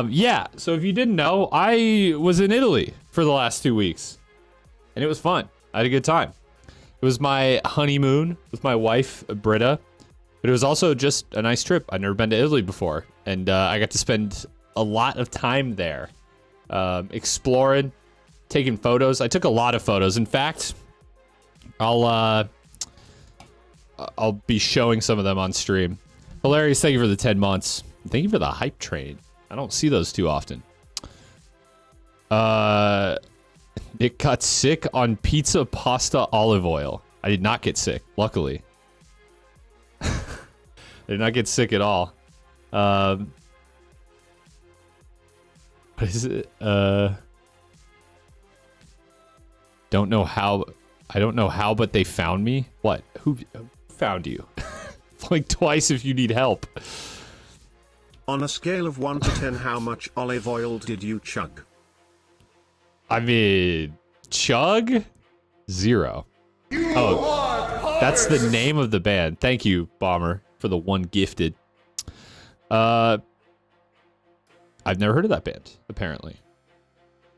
Yeah, so if you didn't know, I was in Italy for the last 2 weeks, and it was fun. I had a good time. It was my honeymoon with my wife, Britta, but it was also just a nice trip. I'd never been to Italy before, and I got to spend a lot of time there, exploring, taking photos. I took a lot of photos. In fact, I'll be showing some of them on stream. Hilarious, thank you for the 10 months. Thank you for the hype train. I don't see those too often. Nick got sick on pizza, pasta, olive oil. I did not get sick, luckily. I did not get sick at all. What is it? Don't know how. I don't know how, but they found me. What? Who found you? Like twice if you need help. On a scale of 1 to 10, how much olive oil did you chug? I mean, chug? 0. Oh, that's the name of the band. Thank you, Bomber, for the one gifted. I've never heard of that band, apparently.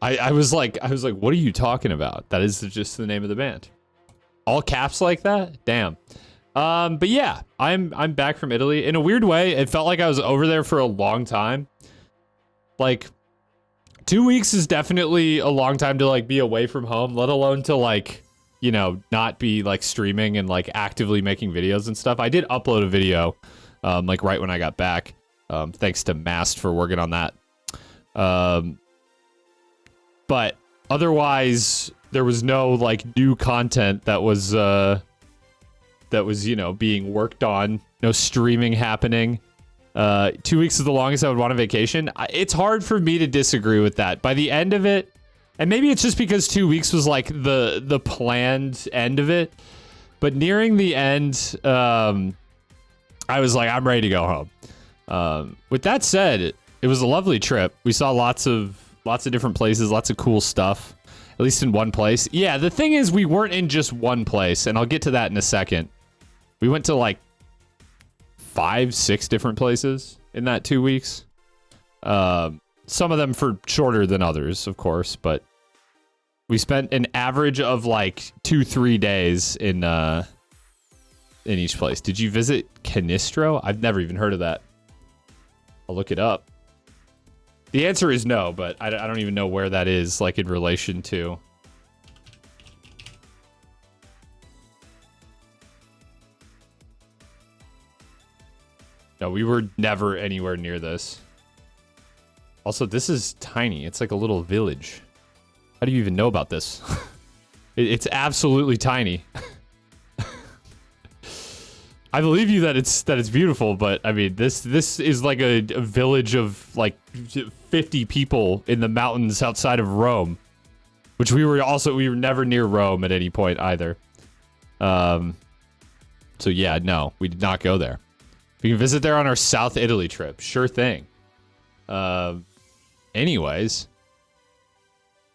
I was like, what are you talking about? That is just the name of the band. All caps like that? Damn. But yeah, I'm back from Italy. In a weird way, it felt like I was over there for a long time. Like, 2 weeks is definitely a long time to like be away from home, let alone to like, you know, not be like streaming and like actively making videos and stuff. I did upload a video, like right when I got back. Thanks to Mast for working on that. But otherwise, there was no like new content that was, you know, being worked on. No streaming happening. 2 weeks is the longest I would want a vacation. It's hard for me to disagree with that. By the end of it, and maybe it's just because 2 weeks was like the planned end of it, but nearing the end, I was like, I'm ready to go home. With that said, it was a lovely trip. We saw lots of different places, lots of cool stuff, at least in one place. Yeah, the thing is, we weren't in just one place, and I'll get to that in a second. We went to like 5-6 different places in that 2 weeks. Some of them for shorter than others, of course, but we spent an average of like 2-3 days in each place. Did you visit Canistro? I've never even heard of that. I'll look it up. The answer is no, but I don't even know where that is, like in relation to. No, we were never anywhere near this. Also, this is tiny. It's like a little village. How do you even know about this? It's absolutely tiny. I believe you that it's beautiful, but I mean, this is like a village of like 50 people in the mountains outside of Rome, which we were never near Rome at any point either. So yeah, no, we did not go there. We can visit there on our South Italy trip. Sure thing. Anyways.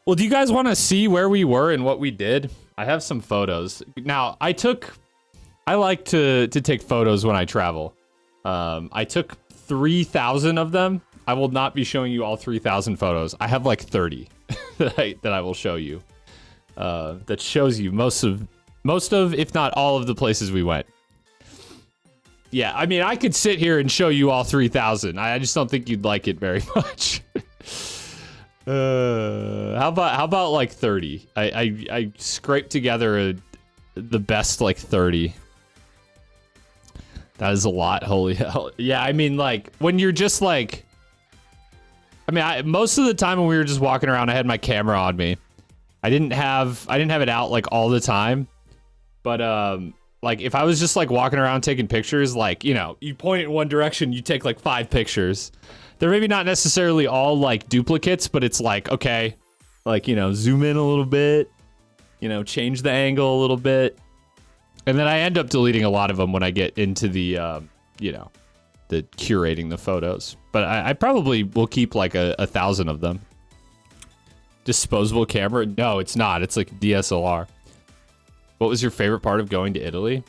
Well, do you guys want to see where we were and what we did? I have some photos. Now, I like to take photos when I travel. I took 3,000 of them. I will not be showing you all 3,000 photos. I have like 30 that I will show you. That shows you most of, if not all of the places we went. Yeah, I mean, I could sit here and show you all 3,000. I just don't think you'd like it very much. How about like 30? I scraped together the best like 30. That is a lot, holy hell. Yeah, I mean, like when you're just like, I mean, most of the time when we were just walking around, I had my camera on me. I didn't have it out like all the time, but like if I was just like walking around taking pictures, like, you know, you point it in one direction, you take like 5 pictures. They're maybe not necessarily all like duplicates, but it's like, okay, like, you know, zoom in a little bit, you know, change the angle a little bit. And then I end up deleting a lot of them when I get into the, you know, the curating the photos. But I probably will keep like 1,000 of them. Disposable camera? No, it's not. It's like DSLR. What was your favorite part of going to Italy?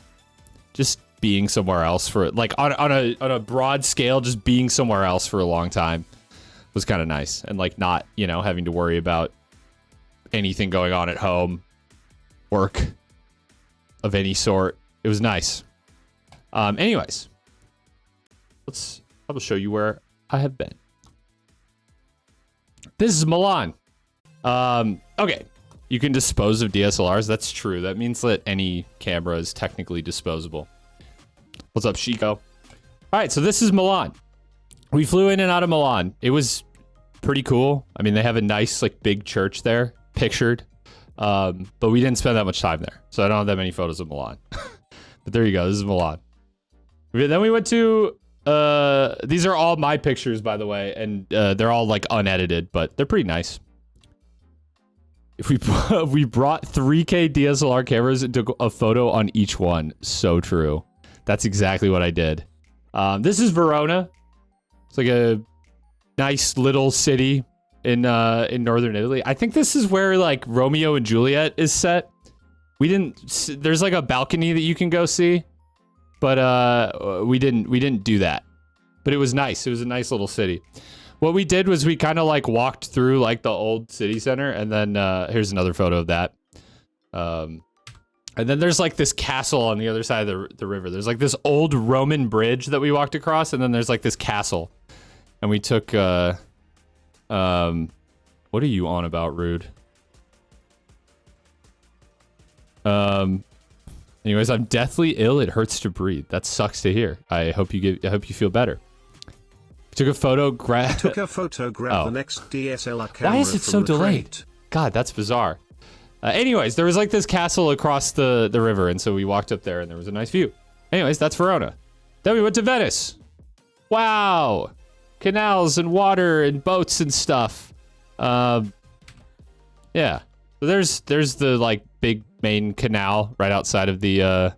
Just being somewhere else for like on a broad scale, just being somewhere else for a long time. was kind of nice. And like not, you know, having to worry about anything going on at home, work of any sort. It was nice. Anyways, I will show you where I have been. This is Milan. Okay. You can dispose of DSLRs. That's true. That means that any camera is technically disposable. What's up, Chico? All right, so this is Milan. We flew in and out of Milan. It was pretty cool. I mean, they have a nice, like, big church there, pictured. But we didn't spend that much time there, so I don't have that many photos of Milan. But there you go. This is Milan. Then we went to... these are all my pictures, by the way, and they're all, like, unedited, but they're pretty nice. If we brought 3K DSLR cameras and took a photo on each one. So true. That's exactly what I did. This is Verona. It's like a nice little city in northern Italy. I think this is where like Romeo and Juliet is set. There's like a balcony that you can go see, but we didn't do that. But it was nice. It was a nice little city. What we did was we kind of like walked through like the old city center, and then here's another photo of that. And then there's like this castle on the other side of the river. There's like this old Roman bridge that we walked across, and then there's like this castle. And we took what are you on about, Rude? Anyways, I'm deathly ill. It hurts to breathe. That sucks to hear. I hope you feel better. Took a photo, grab the next DSLR camera. Why is it so delayed? God, that's bizarre. Anyways, there was like this castle across the river, and so we walked up there, and there was a nice view. Anyways, that's Verona. Then we went to Venice. Wow, canals and water and boats and stuff. Yeah. So there's the like big main canal right outside of the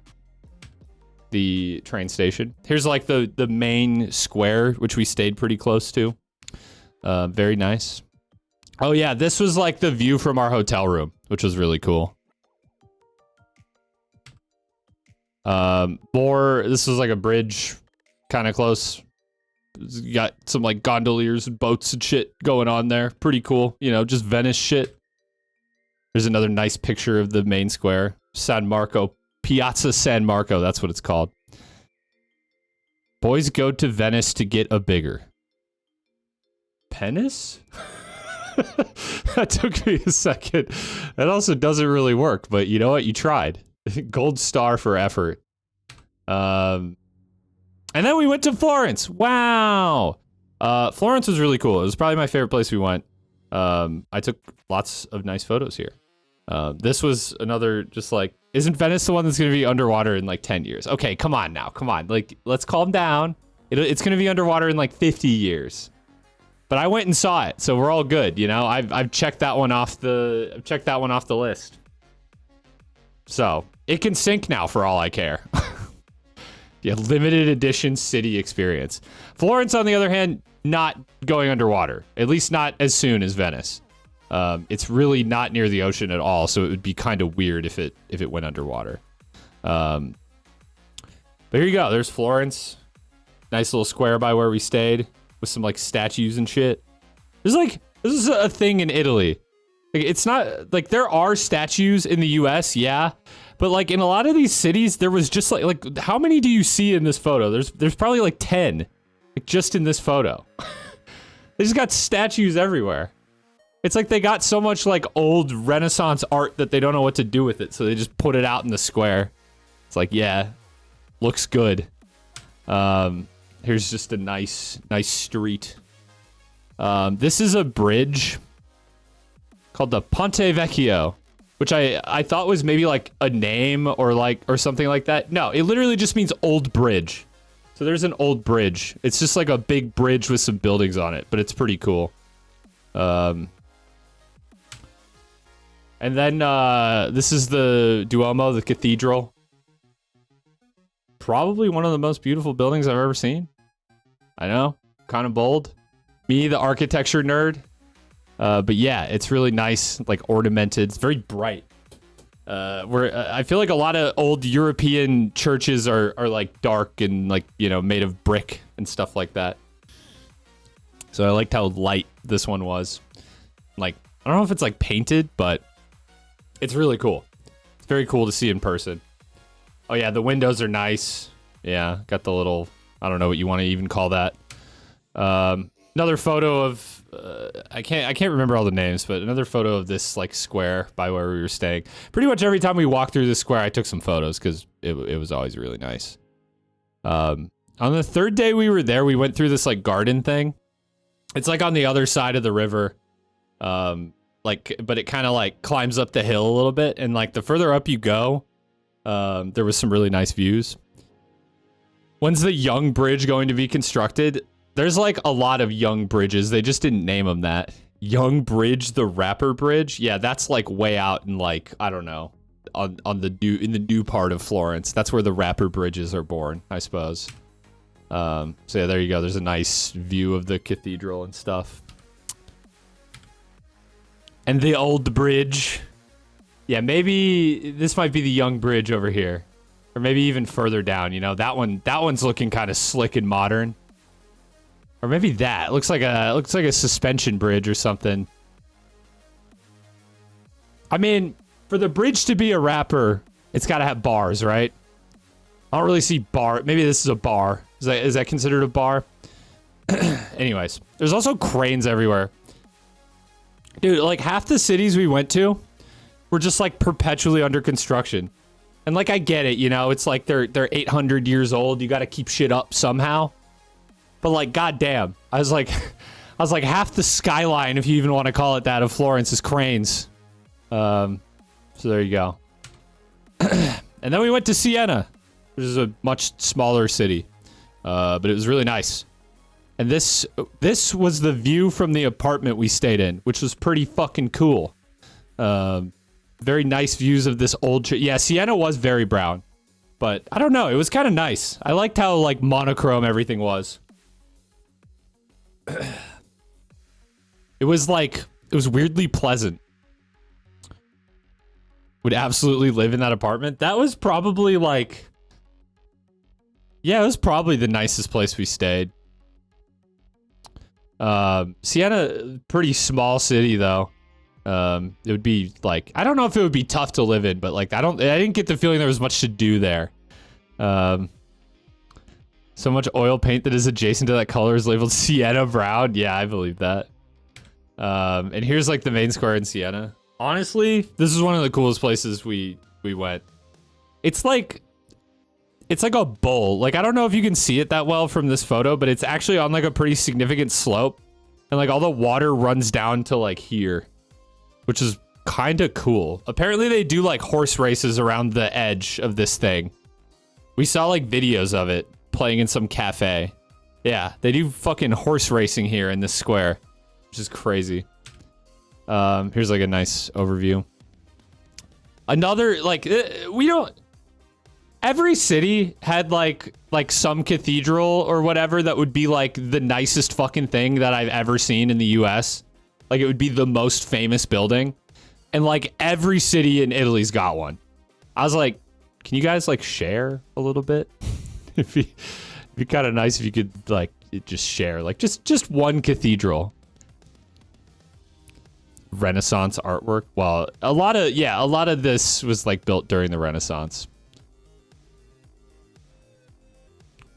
train station. Here's like the main square, which we stayed pretty close to. Very nice. Oh yeah, this was like the view from our hotel room, which was really cool. This was like a bridge kind of close. You got some like gondoliers and boats and shit going on there. Pretty cool. You know, just Venice shit. There's another nice picture of the main square. San Marco. Piazza San Marco, that's what it's called. Boys go to Venice to get a bigger penis? That took me a second. That also doesn't really work, but you know what? You tried. Gold star for effort. And then we went to Florence. Wow. Florence was really cool. It was probably my favorite place we went. I took lots of nice photos here. This was another just like, isn't Venice the one that's going to be underwater in like 10 years? Okay, come on now. Come on. Like, let's calm down. It's going to be underwater in like 50 years. But I went and saw it, so we're all good, you know? I've checked that one off the list. So, it can sink now for all I care. Yeah, limited edition city experience. Florence, on the other hand, not going underwater. At least not as soon as Venice. It's really not near the ocean at all, so it would be kind of weird if it went underwater. But here you go. There's Florence. Nice little square by where we stayed with some like statues and shit. This is a thing in Italy. Like, it's not like there are statues in the US, yeah, but like in a lot of these cities, there was just like how many do you see in this photo? There's probably like 10, like just in this photo. They just got statues everywhere. It's like they got so much like old Renaissance art that they don't know what to do with it, so they just put it out in the square. It's like, yeah, looks good. Here's just a nice street. This is a bridge called the Ponte Vecchio, which I thought was maybe like a name or something like that. No, it literally just means old bridge. So there's an old bridge. It's just like a big bridge with some buildings on it, but it's pretty cool. And then this is the Duomo, the cathedral. Probably one of the most beautiful buildings I've ever seen. I know, kind of bold. Me, the architecture nerd. But yeah, it's really nice, like ornamented. It's very bright. I feel like a lot of old European churches are like dark and like, you know, made of brick and stuff like that. So I liked how light this one was. Like, I don't know if it's like painted, but it's really cool. It's very cool to see in person. Oh yeah, the windows are nice. Yeah, got the little, I don't know what you want to even call that. Another photo of, I can't remember all the names, but another photo of this like square by where we were staying. Pretty much every time we walked through this square, I took some photos because it was always really nice. On the third day we were there, we went through this like garden thing. It's like on the other side of the river. Like, but it kind of like climbs up the hill a little bit, and like the further up you go, there was some really nice views. When's the Young Bridge going to be constructed? There's like a lot of Young Bridges. They just didn't name them that. Young Bridge, the Rapper Bridge. Yeah, that's like way out in like, I don't know, in the new part of Florence. That's where the Rapper Bridges are born, I suppose. So yeah, there you go. There's a nice view of the cathedral and stuff. And the old bridge. Yeah, maybe this might be the Young Bridge over here. Or maybe even further down, you know. That one's looking kind of slick and modern. Or maybe that. Looks like a suspension bridge or something. I mean, for the bridge to be a rapper, it's got to have bars, right? I don't really see bar. Maybe this is a bar. Is that considered a bar? Anyways, there's also cranes everywhere. Dude, like half the cities we went to were just like perpetually under construction. And like I get it, you know, it's like they're 800 years old. You got to keep shit up somehow. But like goddamn, I was like half the skyline, if you even want to call it that, of Florence is cranes. So there you go. And then we went to Siena, which is a much smaller city. But it was really nice. And this was the view from the apartment we stayed in, which was pretty fucking cool. Very nice views of this old... Yeah, Siena was very brown. But I don't know, it was kind of nice. I liked how like monochrome everything was. It was weirdly pleasant. Would absolutely live in that apartment. That was probably like... Yeah, it was probably the nicest place we stayed. Siena, pretty small city though. It would be like, I don't know if it would be tough to live in, but like, I didn't get the feeling there was much to do there. So much oil paint that is adjacent to that color is labeled Siena brown. Yeah, I believe that. And here's like the main square in Siena. Honestly, this is one of the coolest places we went. It's like a bowl. Like, I don't know if you can see it that well from this photo, but it's actually on like a pretty significant slope. And like all the water runs down to like here, which is kind of cool. Apparently they do like horse races around the edge of this thing. We saw like videos of it playing in some cafe. Yeah, they do fucking horse racing here in this square, which is crazy. Here's like a nice overview. Another, like, every city had like some cathedral or whatever that would be like the nicest fucking thing that I've ever seen in the US. Like it would be the most famous building. And like every city in Italy's got one. I was like, can you guys like share a little bit? It'd be kind of nice if you could like just share, like just one cathedral. Renaissance artwork. Well, a lot of this was like built during the Renaissance.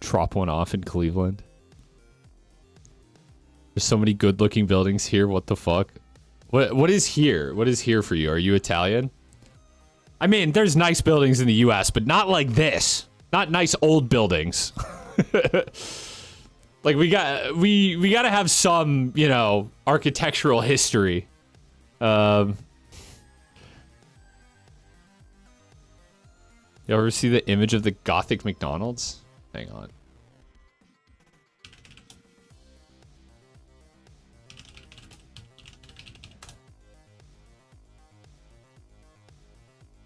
Drop one off in Cleveland. There's so many good looking buildings here. What the fuck? What is here? What is here for you? Are you Italian? I mean, there's nice buildings in the US, but not like this. Not nice old buildings. Like we got to have some, you know, architectural history. You ever see the image of the Gothic McDonald's? Hang on.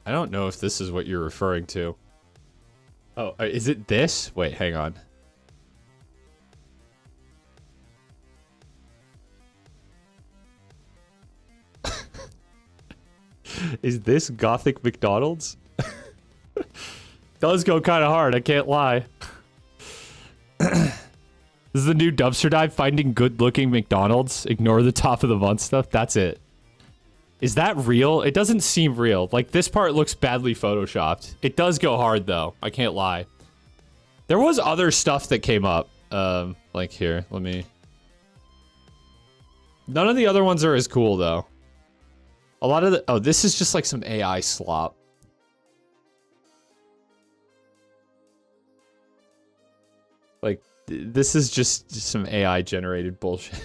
I don't know if this is what you're referring to. Oh, is it this? Wait, hang on. Is this Gothic McDonald's? Does go kind of hard, I can't lie. This is the new dumpster dive, finding good-looking McDonald's. Ignore the top of the month stuff. That's it. Is that real? It doesn't seem real. Like, this part looks badly photoshopped. It does go hard, though. I can't lie. There was other stuff that came up. Like here, let me... None of the other ones are as cool, though. A lot of the... Oh, this is just like some AI slop. Like, this is just some AI-generated bullshit.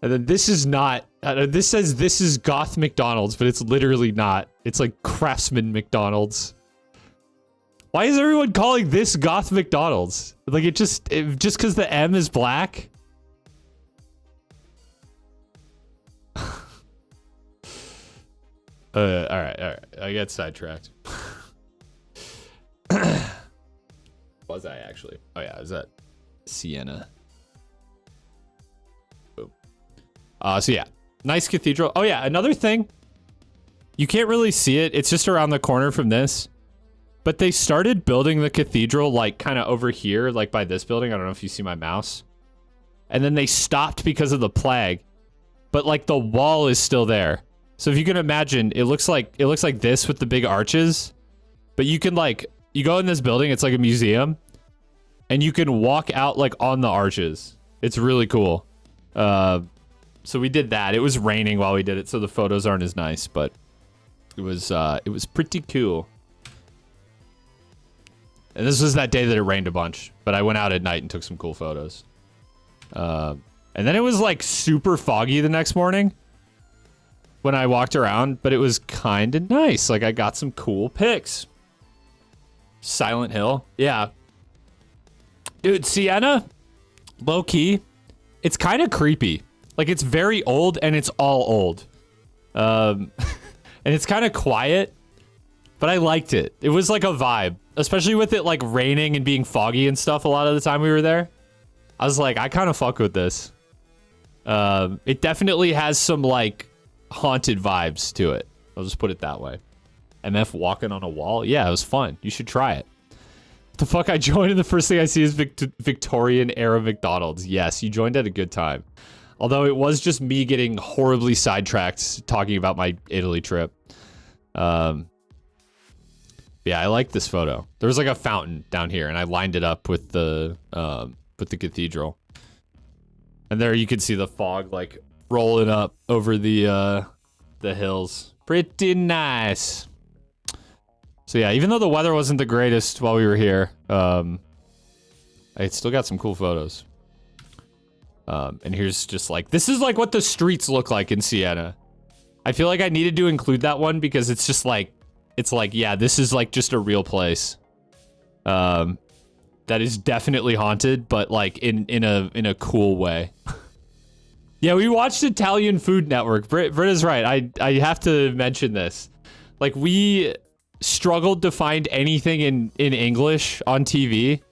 And then this is not... this says this is Goth McDonald's, but it's literally not. It's like Craftsman McDonald's. Why is everyone calling this Goth McDonald's? Like, just because the M is black? Alright. I get sidetracked. Was I actually? Oh yeah, is that Sienna? Boom. So yeah, nice cathedral. Oh yeah, another thing. You can't really see it. It's just around the corner from this. But they started building the cathedral like kind of over here, like by this building. I don't know if you see my mouse. And then they stopped because of the plague. But like the wall is still there. So if you can imagine, it looks like this with the big arches. But you can like, you go in this building, it's like a museum. And you can walk out like on the arches. It's really cool. So we did that. It was raining while we did it, so the photos aren't as nice, but it was pretty cool. And this was that day that it rained a bunch, but I went out at night and took some cool photos. And then it was like super foggy the next morning when I walked around, but it was kind of nice. Like I got some cool pics. Silent Hill. Yeah. Dude, Sienna, low key, it's kind of creepy. Like it's very old and it's all old. And it's kind of quiet, but I liked it. It was like a vibe, especially with it like raining and being foggy and stuff a lot of the time we were there. I was like, I kind of fuck with this. It definitely has some like haunted vibes to it. I'll just put it that way. MF walking on a wall. Yeah, it was fun. You should try it. The fuck, I joined and the first thing I see is Victorian era McDonald's. Yes, you joined at a good time. Although it was just me getting horribly sidetracked talking about my Italy trip. Yeah, I like this photo. There was like a fountain down here and I lined it up with the cathedral. And there you can see the fog like rolling up over the hills. Pretty nice. So yeah, even though the weather wasn't the greatest while we were here, I still got some cool photos. And here's just like, this is like what the streets look like in Siena. I feel like I needed to include that one because it's just like, it's like, yeah, this is like just a real place. That is definitely haunted, but like in a cool way. Yeah, we watched Italian Food Network. Britta's right. I have to mention this. Like we struggled to find anything in English on TV.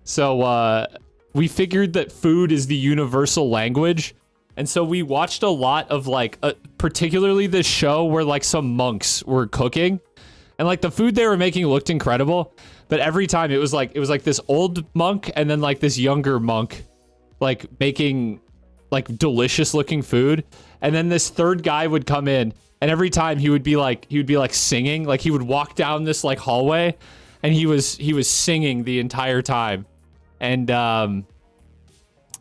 So we figured that food is the universal language. And so we watched a lot of like, particularly this show where like some monks were cooking. And like the food they were making looked incredible. But every time it was like this old monk and then like this younger monk like making like delicious looking food. And then this third guy would come in and every time he would be like singing, like he would walk down this like hallway and he was singing the entire time. And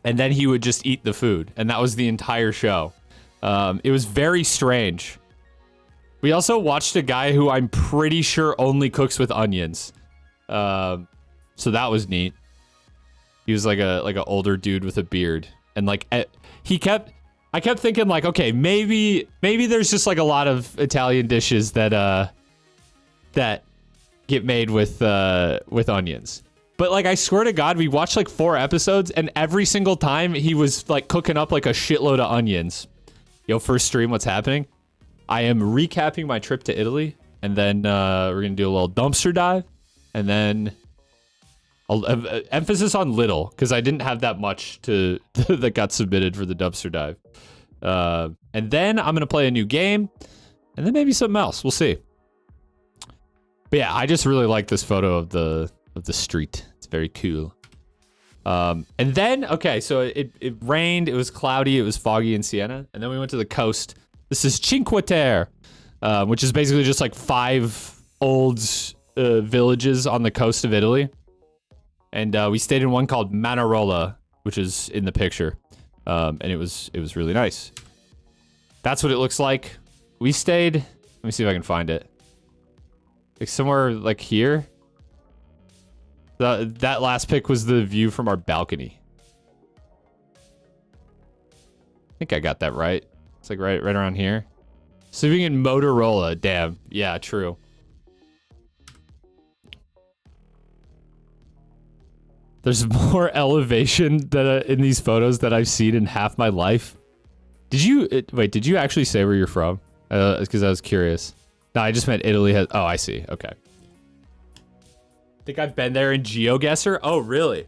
then he would just eat the food. And that was the entire show. It was very strange. We also watched a guy who I'm pretty sure only cooks with onions. So that was neat. He was like a older dude with a beard. And like I kept thinking like, okay, maybe there's just like a lot of Italian dishes that get made with onions. But like, I swear to God, we watched like 4 episodes and every single time he was like cooking up like a shitload of onions. Yo, first stream, what's happening? I am recapping my trip to Italy and then we're going to do a little dumpster dive and then I'll emphasis on little because I didn't have that much that got submitted for the dumpster dive. And then I'm going to play a new game and then maybe something else. We'll see. But yeah, I just really like this photo of the street. It's very cool. And then, okay, so it rained, it was cloudy, it was foggy in Siena, and then we went to the coast. This is Cinque Terre, which is basically just like 5 old villages on the coast of Italy. And we stayed in one called Manarola, which is in the picture. And it was really nice. That's what it looks like. We stayed, let me see if I can find it. Like somewhere like here. That last pic was the view from our balcony. I think I got that right. It's like right around here. Sleeping in Motorola, damn. Yeah, true. There's more elevation that in these photos that I've seen in half my life. Did you actually say where you're from? Because I was curious. No, I just meant Italy has, oh, I see, okay. Think I've been there in Geoguessr? Oh, really?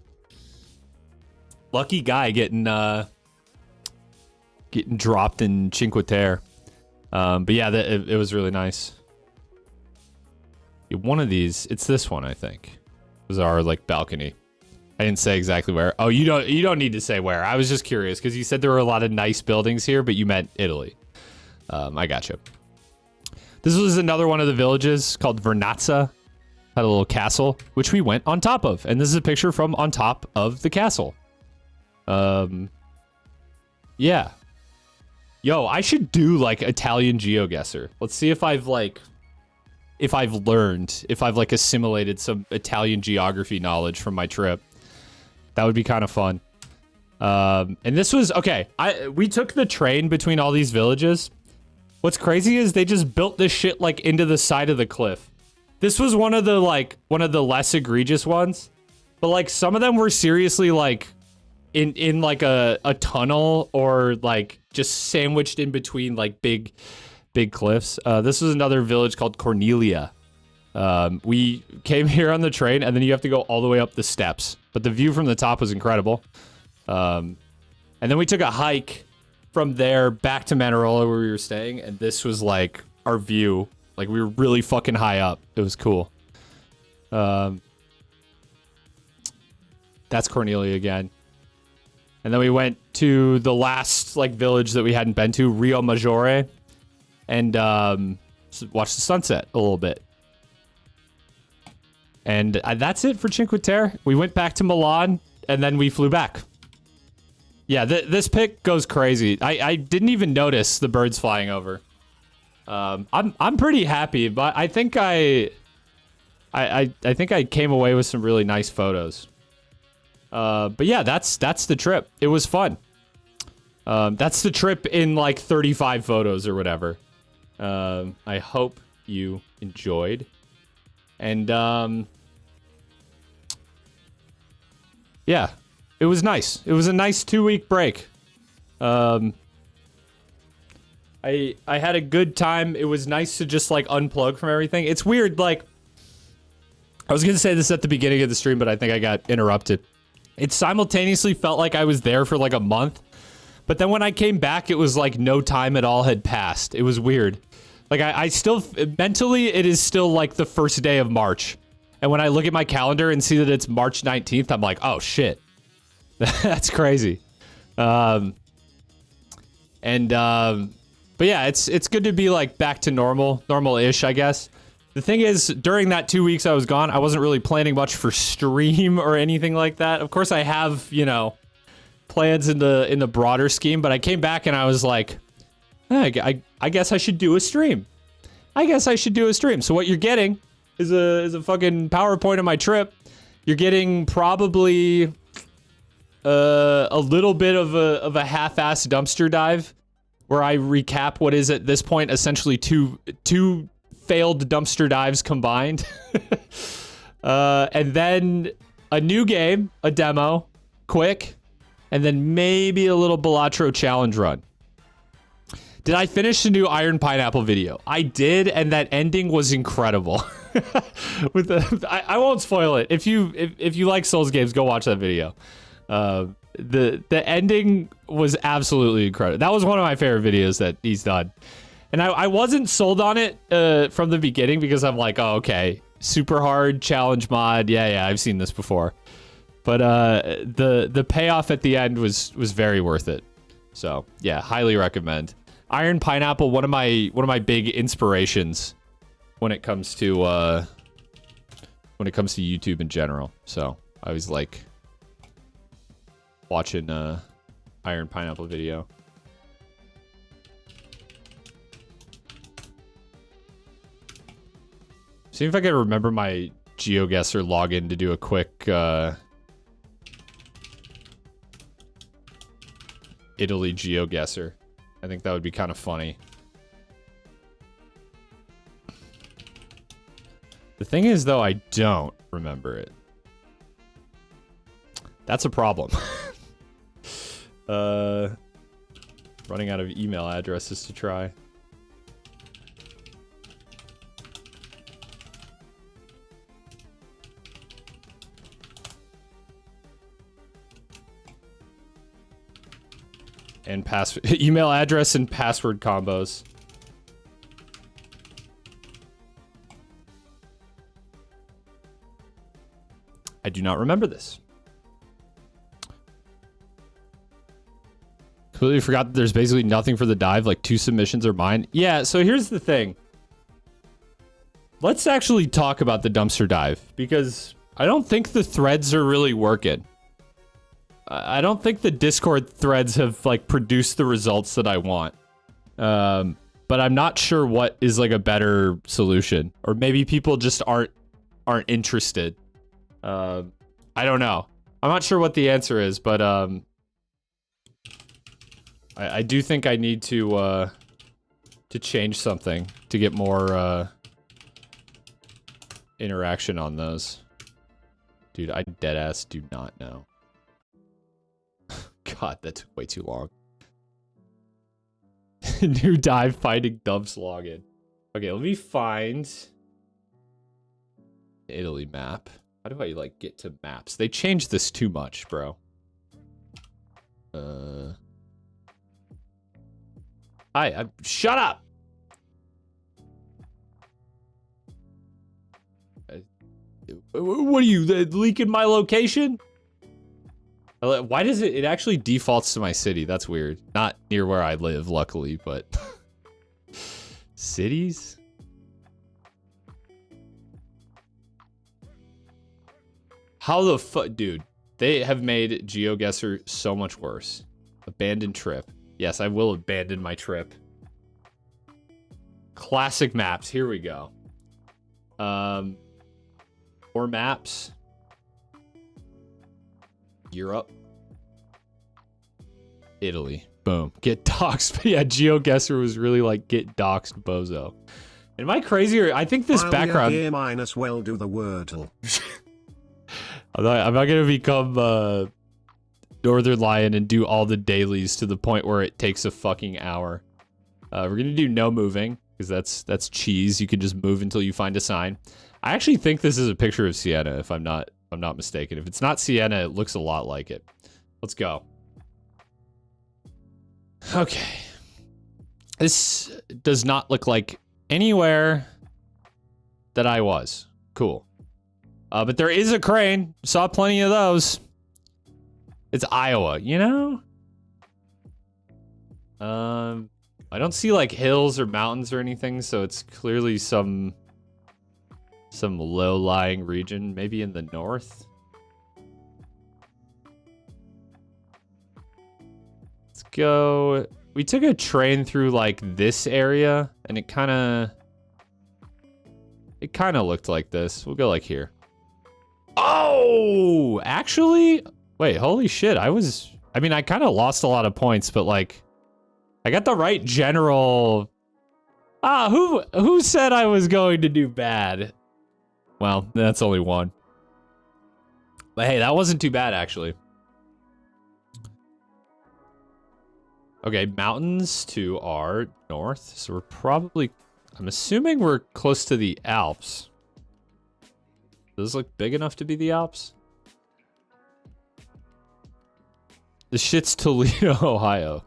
Lucky guy getting dropped in Cinque Terre. But yeah, it was really nice. Yeah, one of these, it's this one, I think, was our like balcony. I didn't say exactly where. Oh, you don't need to say where. I was just curious because you said there were a lot of nice buildings here, but you meant Italy. I gotcha. This was another one of the villages called Vernazza. Had a little castle, which we went on top of. And this is a picture from on top of the castle. Yeah. Yo, I should do like Italian GeoGuessr. Let's see if I've like assimilated some Italian geography knowledge from my trip. That would be kind of fun. And this was, okay, we took the train between all these villages. What's crazy is they just built this shit like into the side of the cliff. This was one of the less egregious ones. But like some of them were seriously like in like a tunnel or like just sandwiched in between like big cliffs. This was another village called Cornelia. We came here on the train and then you have to go all the way up the steps. But the view from the top was incredible. And then we took a hike from there back to Manarola where we were staying. And this was like our view. Like we were really fucking high up. It was cool. That's Cornelia again. And then we went to the last like village that we hadn't been to, Rio Maggiore. And watched the sunset a little bit. And that's it for Cinque Terre. We went back to Milan, and then we flew back. Yeah, this pic goes crazy. I didn't even notice the birds flying over. I'm pretty happy, but I think I think I came away with some really nice photos. But yeah, that's the trip. It was fun. That's the trip in like 35 photos or whatever. I hope you enjoyed. And yeah, it was nice. It was a nice 2-week break. I had a good time. It was nice to just like unplug from everything. It's weird, like I was gonna say this at the beginning of the stream, but I think I got interrupted. It simultaneously felt like I was there for like a month, but then when I came back, it was like no time at all had passed. It was weird. Like I still, mentally, it is still like the first day of March. And when I look at my calendar and see that it's March 19th, I'm like, oh shit. That's crazy. But yeah, it's good to be like back to normal-ish, I guess. The thing is, during that 2 weeks I was gone, I wasn't really planning much for stream or anything like that. Of course I have, you know, plans in the broader scheme, but I came back and I was like, I guess I should do a stream. So what you're getting is a fucking PowerPoint of my trip. You're getting probably a little bit of a half-assed dumpster dive where I recap what is at this point essentially two failed dumpster dives combined. And then a new game, a demo, quick, and then maybe a little Balatro challenge run. Did I finish the new Iron Pineapple video? I did, and that ending was incredible. I won't spoil it. If you like Souls games, go watch that video. The ending was absolutely incredible. That was one of my favorite videos that he's done. And I wasn't sold on it from the beginning because I'm like, oh, okay, super hard challenge mod. Yeah, I've seen this before. But the payoff at the end was very worth it. So yeah, highly recommend. Iron Pineapple, one of my big inspirations when it comes to YouTube in general. So I always like watching Iron Pineapple video. See if I can remember my Geoguessr login to do a quick Italy Geoguessr. I think that would be kind of funny. The thing is, though, I don't remember it. That's a problem. Running out of email addresses to try. And email address and password combos. I do not remember this. Completely forgot that there's basically nothing for the dive, like 2 submissions are mine. Yeah, so here's the thing. Let's actually talk about the dumpster dive, because I don't think the threads are really working. I don't think the Discord threads have like produced the results that I want. But I'm not sure what is like a better solution, or maybe people just aren't interested. I don't know. I'm not sure what the answer is, but I do think I need to change something to get more interaction on those. Dude, I deadass do not know. God, that took way too long. New dive finding dumps login. Okay, let me find Italy map. How do I like get to maps? They changed this too much, bro. Shut up. What are you leaking my location? Why does it actually defaults to my city? That's weird. Not near where I live, luckily, but cities? How the fuck, dude? They have made Geoguessr so much worse. Abandoned trip. Yes, I will abandon my trip. Classic maps. Here we go. More maps. Europe. Italy. Boom. Get doxed. Yeah, Geoguessr was really like get doxed bozo. Am I crazy, or I think this background... Here minus well do the wordle. I'm not gonna become Northern Lion and do all the dailies to the point where it takes a fucking hour. We're gonna do no moving, because that's cheese. You can just move until you find a sign. I actually think this is a picture of Siena, if I'm not mistaken. If it's not Siena, it looks a lot like it. Let's go. Okay. This does not look like anywhere that I was. Cool. But there is a crane. Saw plenty of those. It's Iowa, you know? I don't see like hills or mountains or anything, so it's clearly some low-lying region, maybe in the north. Let's go. We took a train through like this area, and it kind of looked like this. We'll go like here. Oh, actually, wait, holy shit. I kind of lost a lot of points, but like, I got the right general. Who said I was going to do bad? Well, that's only one. But hey, that wasn't too bad, actually. Okay, mountains to our north. So we're probably, I'm assuming we're close to the Alps. Does this look big enough to be the Alps? The shit's Toledo, Ohio.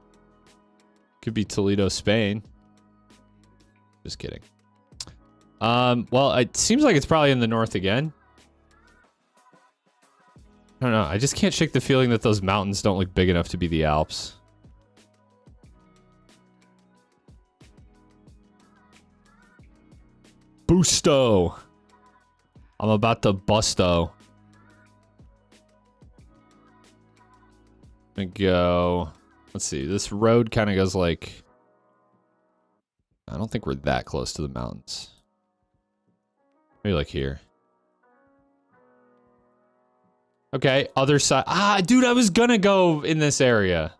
Could be Toledo, Spain. Just kidding. Well, it seems like it's probably in the north again. I don't know. I just can't shake the feeling that those mountains don't look big enough to be the Alps. Busto. I'm about to busto. I'm gonna go. Let's see. This road kind of goes like. I don't think we're that close to the mountains. Maybe like here. Okay, other side. Ah, dude, I was gonna go in this area.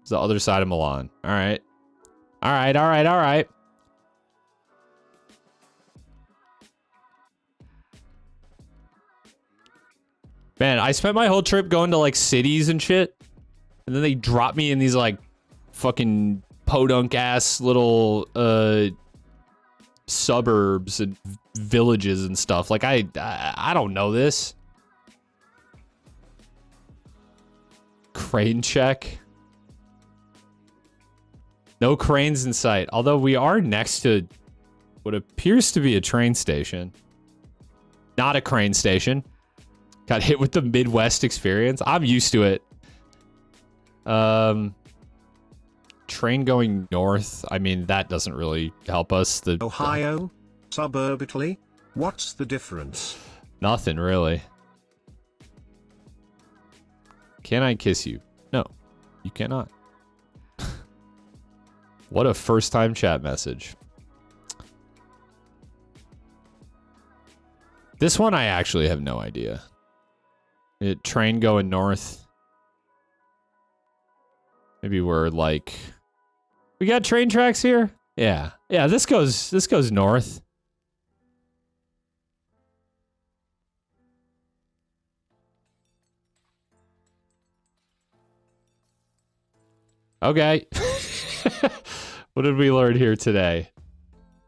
It's the other side of Milan. All right. All right, all right, all right. Man, I spent my whole trip going to like cities and shit. And then they dropped me in these like fucking podunk ass little suburbs and villages and stuff. Like I don't know this. Crane check. No cranes in sight. Although we are next to what appears to be a train station. Not a crane station. Got hit with the Midwest experience. I'm used to it. Train going north. I mean, that doesn't really help us. The Ohio? Suburbically? What's the difference? Nothing, really. Can I kiss you? No, you cannot. What a first-time chat message. This one I actually have no idea. Train going north. Maybe we're like... We got train tracks here? Yeah. Yeah, this goes north. Okay. What did we learn here today?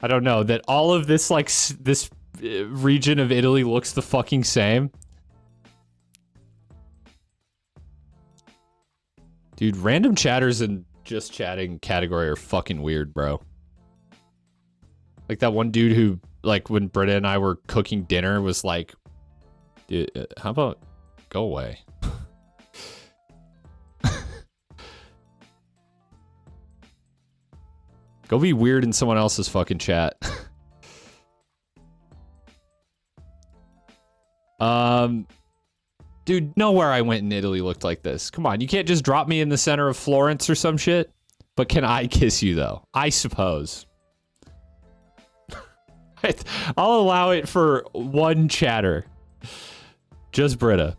I don't know. That all of this, like, this region of Italy looks the fucking same. Dude, random chatters and just chatting category are fucking weird, bro. Like that one dude who, like, when Britta and I were cooking dinner was like, dude, how about go away? Go be weird in someone else's fucking chat. Dude, nowhere I went in Italy looked like this. Come on, you can't just drop me in the center of Florence or some shit. But can I kiss you, though? I suppose. I'll allow it for one chatter. Just Britta.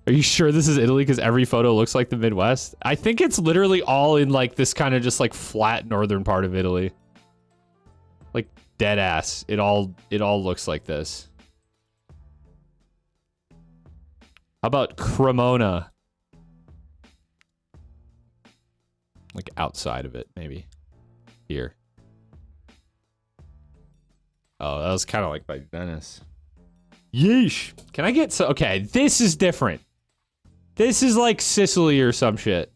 Are you sure this is Italy? Because every photo looks like the Midwest? I think it's literally all in, like, this kind of just, like, flat northern part of Italy. Like, dead ass. It all looks like this. How about Cremona? Like, outside of it, maybe. Here. Oh, that was kind of like by Venice. Yeesh. Can I get... Okay, this is different. This is like Sicily or some shit.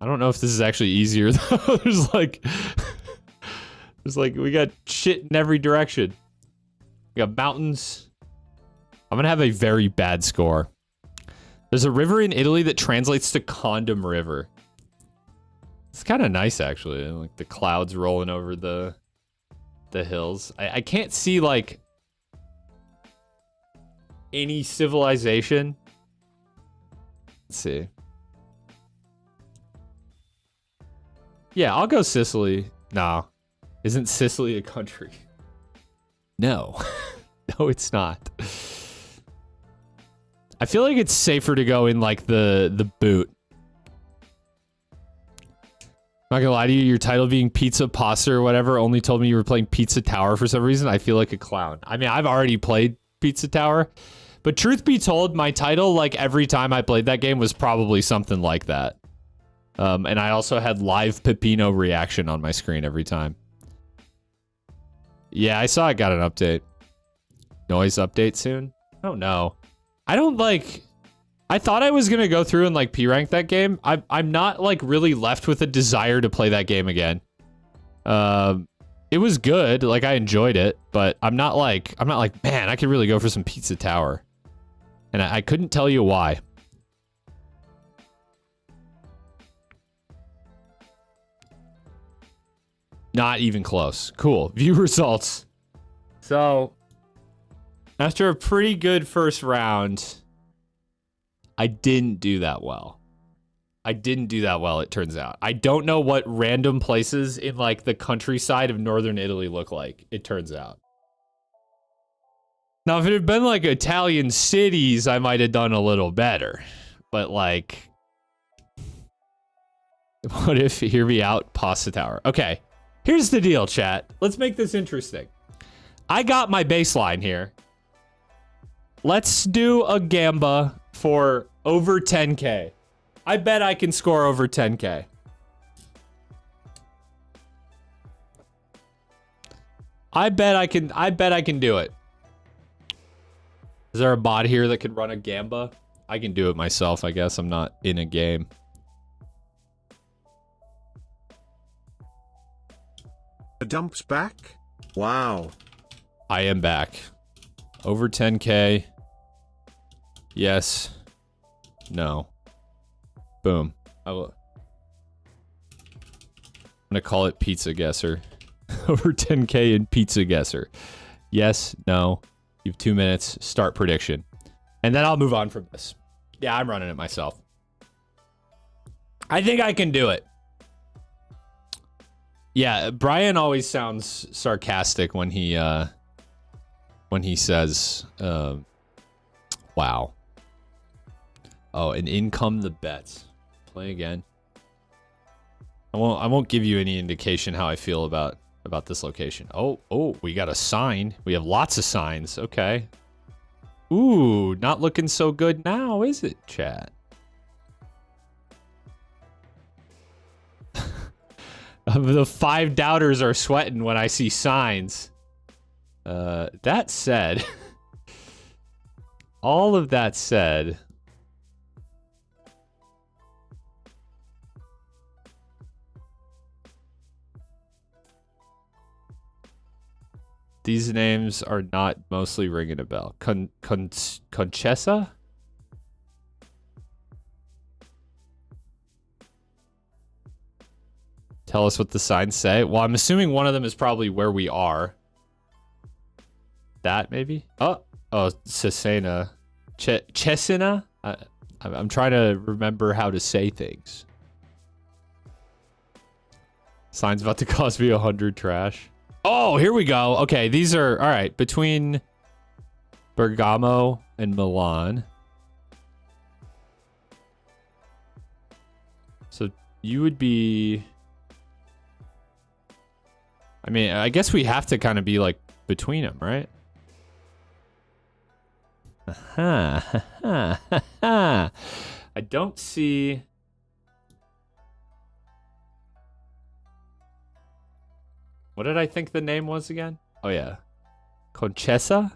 I don't know if this is actually easier, though. There's like... we got shit in every direction. We got mountains. I'm gonna have a very bad score. There's a river in Italy that translates to Condom River. It's kind of nice, actually. Like the clouds rolling over the hills. I can't see, like, any civilization. Let's see. Yeah, I'll go Sicily. Nah. Isn't Sicily a country? No. No, it's not. I feel like it's safer to go in, like, the boot. Not gonna lie to you, your title being Pizza Pasta or whatever only told me you were playing Pizza Tower for some reason. I feel like a clown. I mean, I've already played Pizza Tower, but truth be told, my title, like, every time I played that game was probably something like that. And I also had live Pepino reaction on my screen every time. Yeah, I saw it got an update. Noise update soon? I don't know. I don't, like... I thought I was gonna go through and, like, P-rank that game. I'm not, like, really left with a desire to play that game again. It was good. Like, I enjoyed it, but I'm not like, man, I could really go for some Pizza Tower. And I couldn't tell you why. Not even close. Cool. View results. So, after a pretty good first round, I didn't do that well. It turns out. I don't know what random places in, like, the countryside of northern Italy look like, it turns out. Now, if it had been, like, Italian cities, I might have done a little better. But, like... What if, hear me out, Pasta Tower. Okay, here's the deal, chat. Let's make this interesting. I got my baseline here. Let's do a gamba for over 10K. I bet I can score over 10K. I bet I can do it. Is there a bot here that could run a gamba? I can do it myself, I guess. I'm not in a game. The dump's back? Wow. I am back. Over 10K. Yes. No. Boom. I'm gonna call it Pizza Guesser. Over 10K in Pizza Guesser. Yes, no. You have 2 minutes. Start prediction. And then I'll move on from this. Yeah, I'm running it myself. I think I can do it. Yeah, Brian always sounds sarcastic when he says, wow. Oh, and in come the bets. Play again. I won't give you any indication how I feel about this location. Oh, we got a sign. We have lots of signs. Okay. Ooh, not looking so good now, is it, chat? The 5 doubters are sweating when I see signs. That said, all of that said, these names are not mostly ringing a bell. Conchessa? Tell us what the signs say. Well, I'm assuming one of them is probably where we are. That, maybe? Oh, Cesena. Cesena? I'm trying to remember how to say things. Signs about to cost me 100 trash. Oh, here we go. Okay, these are... All right, between Bergamo and Milan. So you would be... I mean, I guess we have to kind of be, like, between them, right? I don't see... What did I think the name was again? Oh, yeah. Conchessa?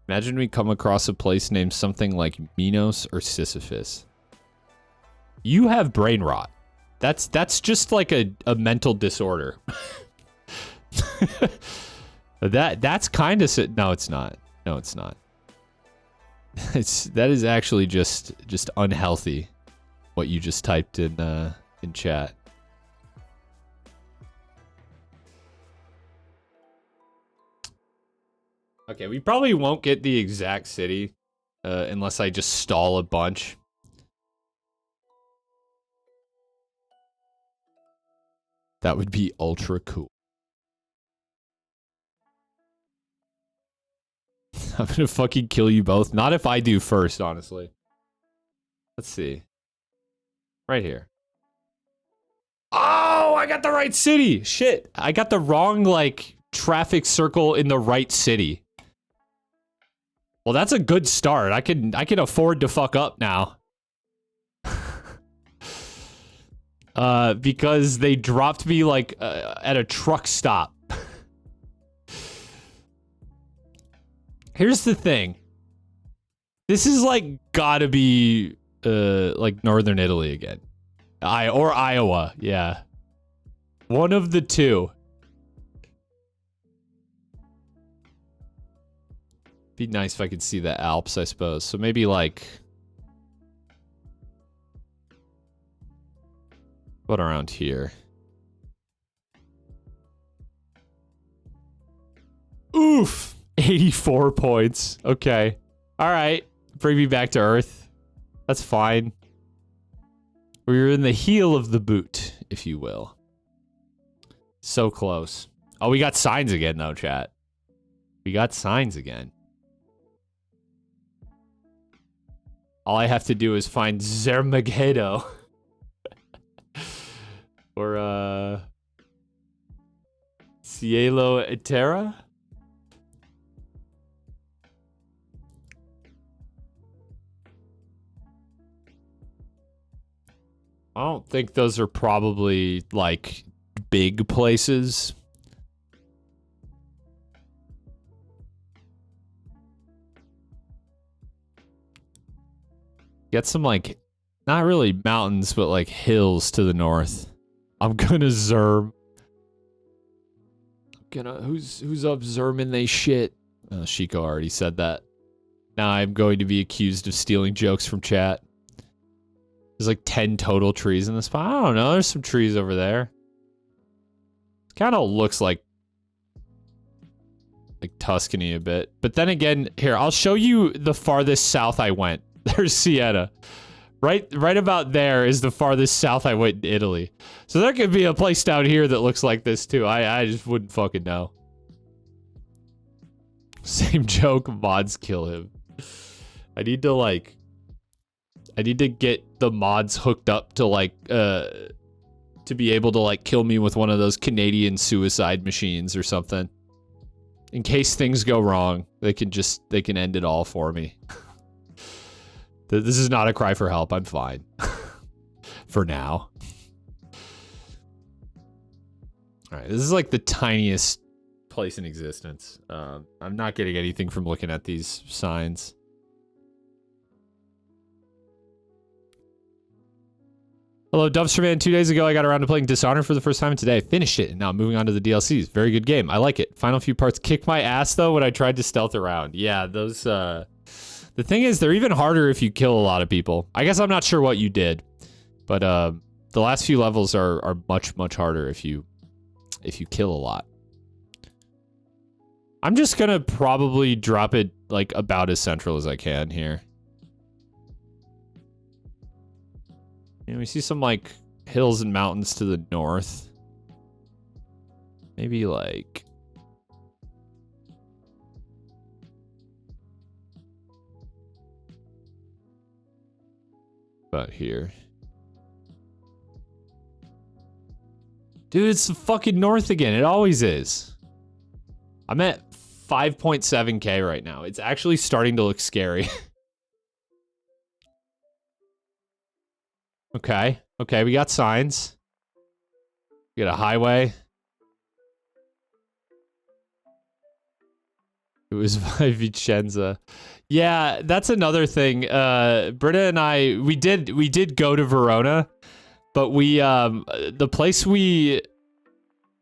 Imagine we come across a place named something like Minos or Sisyphus. You have brain rot. That's just like a mental disorder. That's kind of... No, it's not. No, it's not. That is actually just unhealthy. What you just typed in chat. Okay, we probably won't get the exact city unless I just stall a bunch. That would be ultra cool. I'm gonna fucking kill you both. Not if I do first, honestly. Let's see. Right here. Oh, I got the right city. Shit. I got the wrong, like, traffic circle in the right city. Well, that's a good start. I can afford to fuck up now. Because they dropped me, like, at a truck stop. Here's the thing. This is, like, gotta be, like, northern Italy again. Or Iowa, yeah. One of the two. Be nice if I could see the Alps, I suppose. So maybe like... what around here? Oof! 84 points. Okay. Alright. Bring me back to Earth. That's fine. We're in the heel of the boot, if you will. So close. Oh, we got signs again, though, chat. We got signs again. All I have to do is find Zermaghedo. Or, Cielo Etera? I don't think those are probably, like, big places. Get some, like, not really mountains, but, like, hills to the north. I'm gonna Zerm. Who's up Zerming they shit? Shiko already said that. Now I'm going to be accused of stealing jokes from chat. There's like 10 total trees in the spot. I don't know. There's some trees over there. Kind of looks like Tuscany a bit. But then again, here, I'll show you the farthest south I went. There's Siena. Right about there is the farthest south I went in Italy. So there could be a place down here that looks like this too. I just wouldn't fucking know. Same joke, mods kill him. I need to get the mods hooked up to like to be able to like kill me with one of those Canadian suicide machines or something. In case things go wrong, they can end it all for me. This is not a cry for help. I'm fine. For now. Alright, this is like the tiniest place in existence. I'm not getting anything from looking at these signs. Hello, Dumpsterman. 2 days ago, I got around to playing Dishonored for the first time today. Finished it, and now I'm moving on to the DLCs. Very good game. I like it. Final few parts kicked my ass, though, when I tried to stealth around. Yeah, those, the thing is, they're even harder if you kill a lot of people. I guess I'm not sure what you did, but the last few levels are much, much harder if you kill a lot. I'm just gonna probably drop it like about as central as I can here. And we see some like hills and mountains to the north. Maybe like about here. Dude, it's the fucking north again. It always is. I'm at 5.7k right now. It's actually starting to look scary. Okay. Okay, we got signs. We got a highway. It was by Vicenza. Yeah, that's another thing. Britta and I, we did go to Verona, but we the place we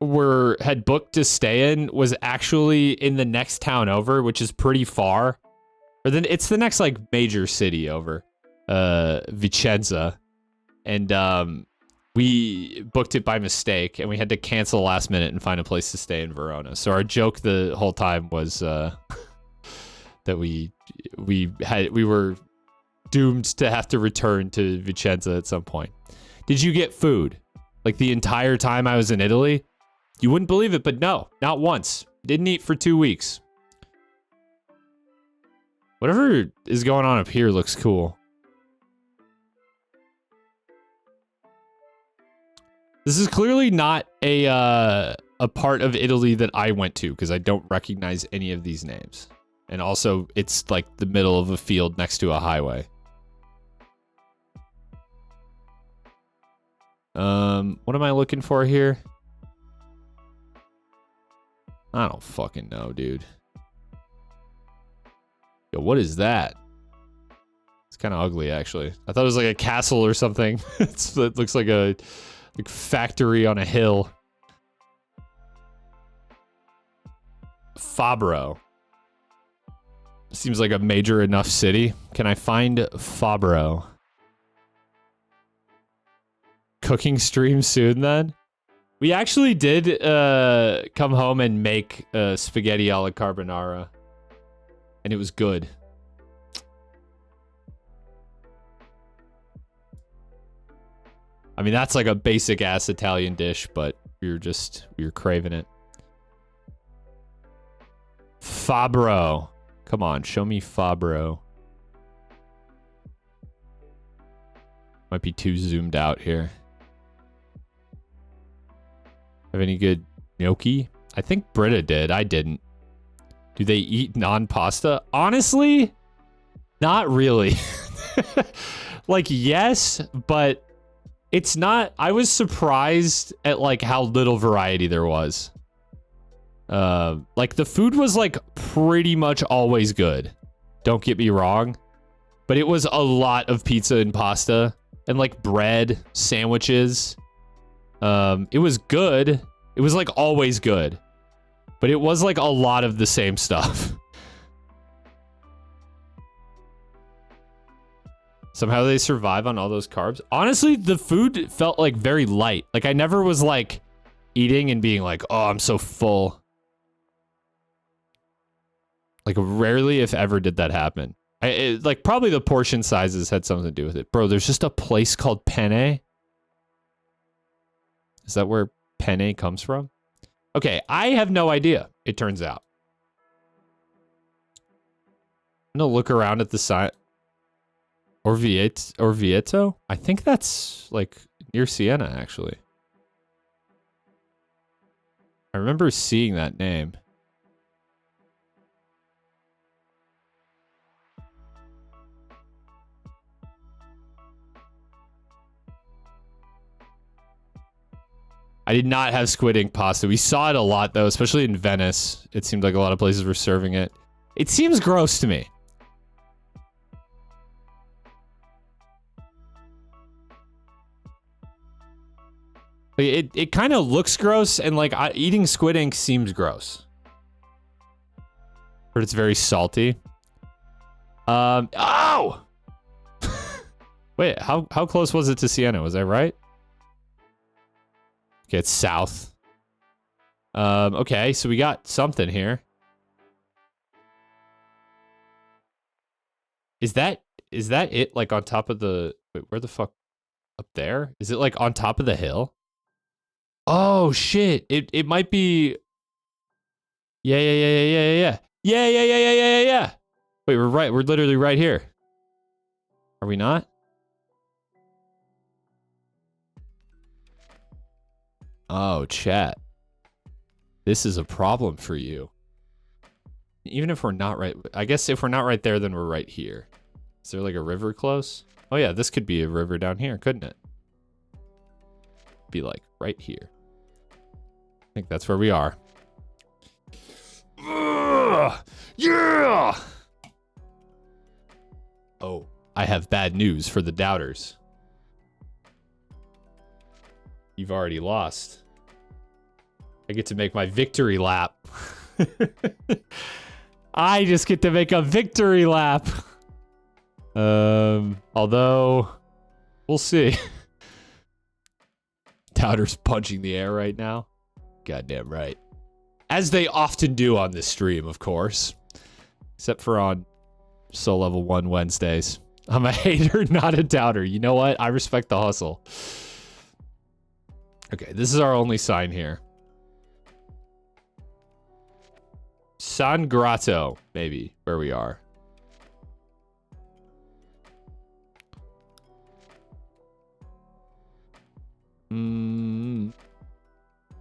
had booked to stay in was actually in the next town over, which is pretty far. Or then it's the next like major city over, Vicenza, and we booked it by mistake, and we had to cancel last minute and find a place to stay in Verona. So our joke the whole time was that we were doomed to have to return to Vicenza at some point. Did you get food? Like the entire time I was in Italy? You wouldn't believe it, but no, not once. Didn't eat for 2 weeks. Whatever is going on up here looks cool. This is clearly not a part of Italy that I went to, because I don't recognize any of these names. And also, it's like the middle of a field next to a highway. What am I looking for here? I don't fucking know, dude. Yo, what is that? It's kind of ugly, actually. I thought it was like a castle or something. It looks like a factory on a hill. Fabro. Seems like a major enough city. Can I find Fabro? Cooking stream soon, then? We actually did come home and make spaghetti alla carbonara. And it was good. I mean, that's like a basic ass Italian dish, but we were craving it. Fabro. Come on, show me Fabro. Might be too zoomed out here. Have any good gnocchi? I think Britta did. I didn't. Do they eat non-pasta? Honestly, not really. Like, yes, but it's not. I was surprised at like how little variety there was. Like the food was like pretty much always good. Don't get me wrong, but it was a lot of pizza and pasta and like bread, sandwiches. It was good. It was like always good, but it was like a lot of the same stuff. Somehow they survive on all those carbs. Honestly, the food felt like very light. Like I never was like eating and being like, oh, I'm so full. Like rarely, if ever, did that happen. Like probably the portion sizes had something to do with it. Bro, there's just a place called Penne. Is that where penne comes from? Okay, I have no idea, it turns out. I'm gonna look around at the sign. Orvieto? I think that's like near Siena, actually. I remember seeing that name. I did not have squid ink pasta. We saw it a lot, though, especially in Venice. It seemed like a lot of places were serving it. It seems gross to me. It kind of looks gross, and like eating squid ink seems gross. But it's very salty. Oh! Wait, how close was it to Siena? Was I right? Okay, it's south. Okay, so we got something here. Is that it, like, on top of the... Wait, where the fuck? Up there? Is it, like, on top of the hill? Oh, shit. It might be... Yeah. Yeah. Wait, we're right. We're literally right here. Are we not? Oh, chat. This is a problem for you. Even if we're not right... I guess if we're not right there, then we're right here. Is there like a river close? Oh yeah, this could be a river down here, couldn't it? Be like right here. I think that's where we are. Ugh, yeah! Oh, I have bad news for the doubters. You've already lost. I get to make my victory lap. I just get to make a victory lap. Although, we'll see. Doubters punching the air right now. Goddamn right. As they often do on this stream, of course. Except for on Soul Level 1 Wednesdays. I'm a hater, not a doubter. You know what? I respect the hustle. Okay, this is our only sign here. San Grotto, maybe, where we are.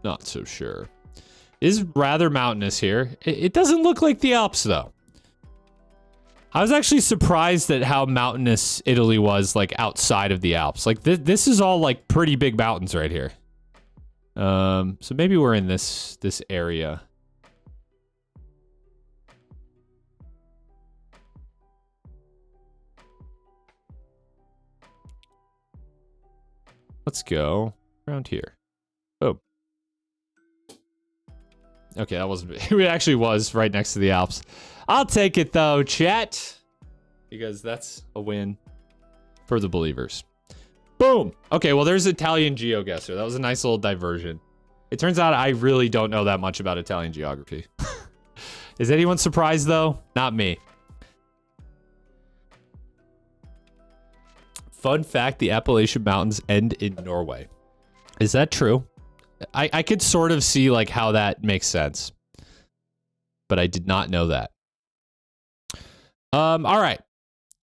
Not so sure. It is rather mountainous here. It doesn't look like the Alps, though. I was actually surprised at how mountainous Italy was, like, outside of the Alps. Like, this is all, like, pretty big mountains right here. So maybe we're in this area. Let's go around here. Oh. Okay, that wasn't... It actually was right next to the Alps. I'll take it, though, chat. Because that's a win for the believers. Boom! Okay, well, there's Italian Geoguessr. That was a nice little diversion. It turns out I really don't know that much about Italian geography. Is anyone surprised, though? Not me. Fun fact, the Appalachian Mountains end in Norway. Is that true? I could sort of see, like, how that makes sense. But I did not know that. All right.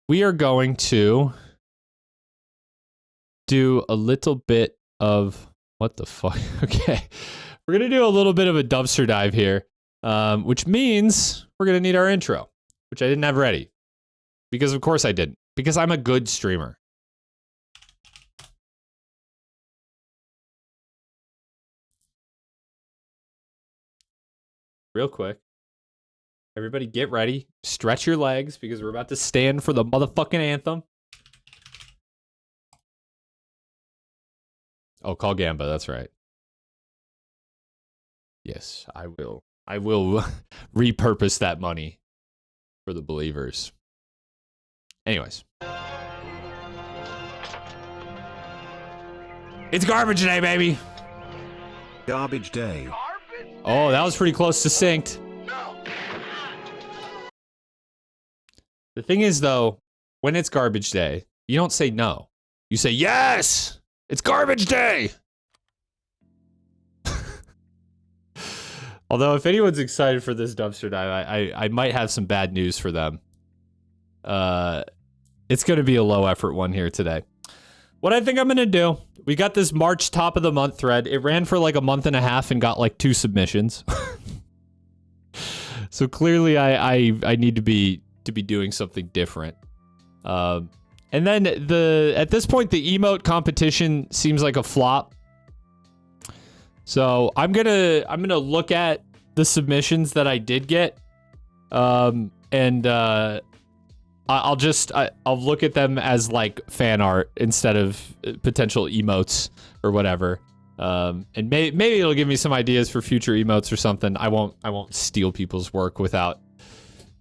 We are going to do a little bit of... What the fuck? Okay. We're going to do a little bit of a dumpster dive here, which means we're going to need our intro, which I didn't have ready. Because, of course, I didn't. Because I'm a good streamer. Real quick. Everybody get ready. Stretch your legs because we're about to stand for the motherfucking anthem. Oh, call Gamba. That's right. Yes, I will. I will repurpose that money for the believers. Anyways. It's garbage day, baby. Garbage day. Oh, that was pretty close to synced. The thing is, though, when it's garbage day, you don't say no. You say, yes! It's garbage day! Although, if anyone's excited for this dumpster dive, I might have some bad news for them. It's going to be a low-effort one here today. What I think I'm going to do, we got this March top of the month thread. It ran for like a month and a half and got like 2 submissions. So clearly I need to be doing something different. And then at this point the emote competition seems like a flop. So I'm gonna look at the submissions that I did get. And I'll look at them as like fan art instead of potential emotes or whatever. And maybe it'll give me some ideas for future emotes or something. I won't steal people's work without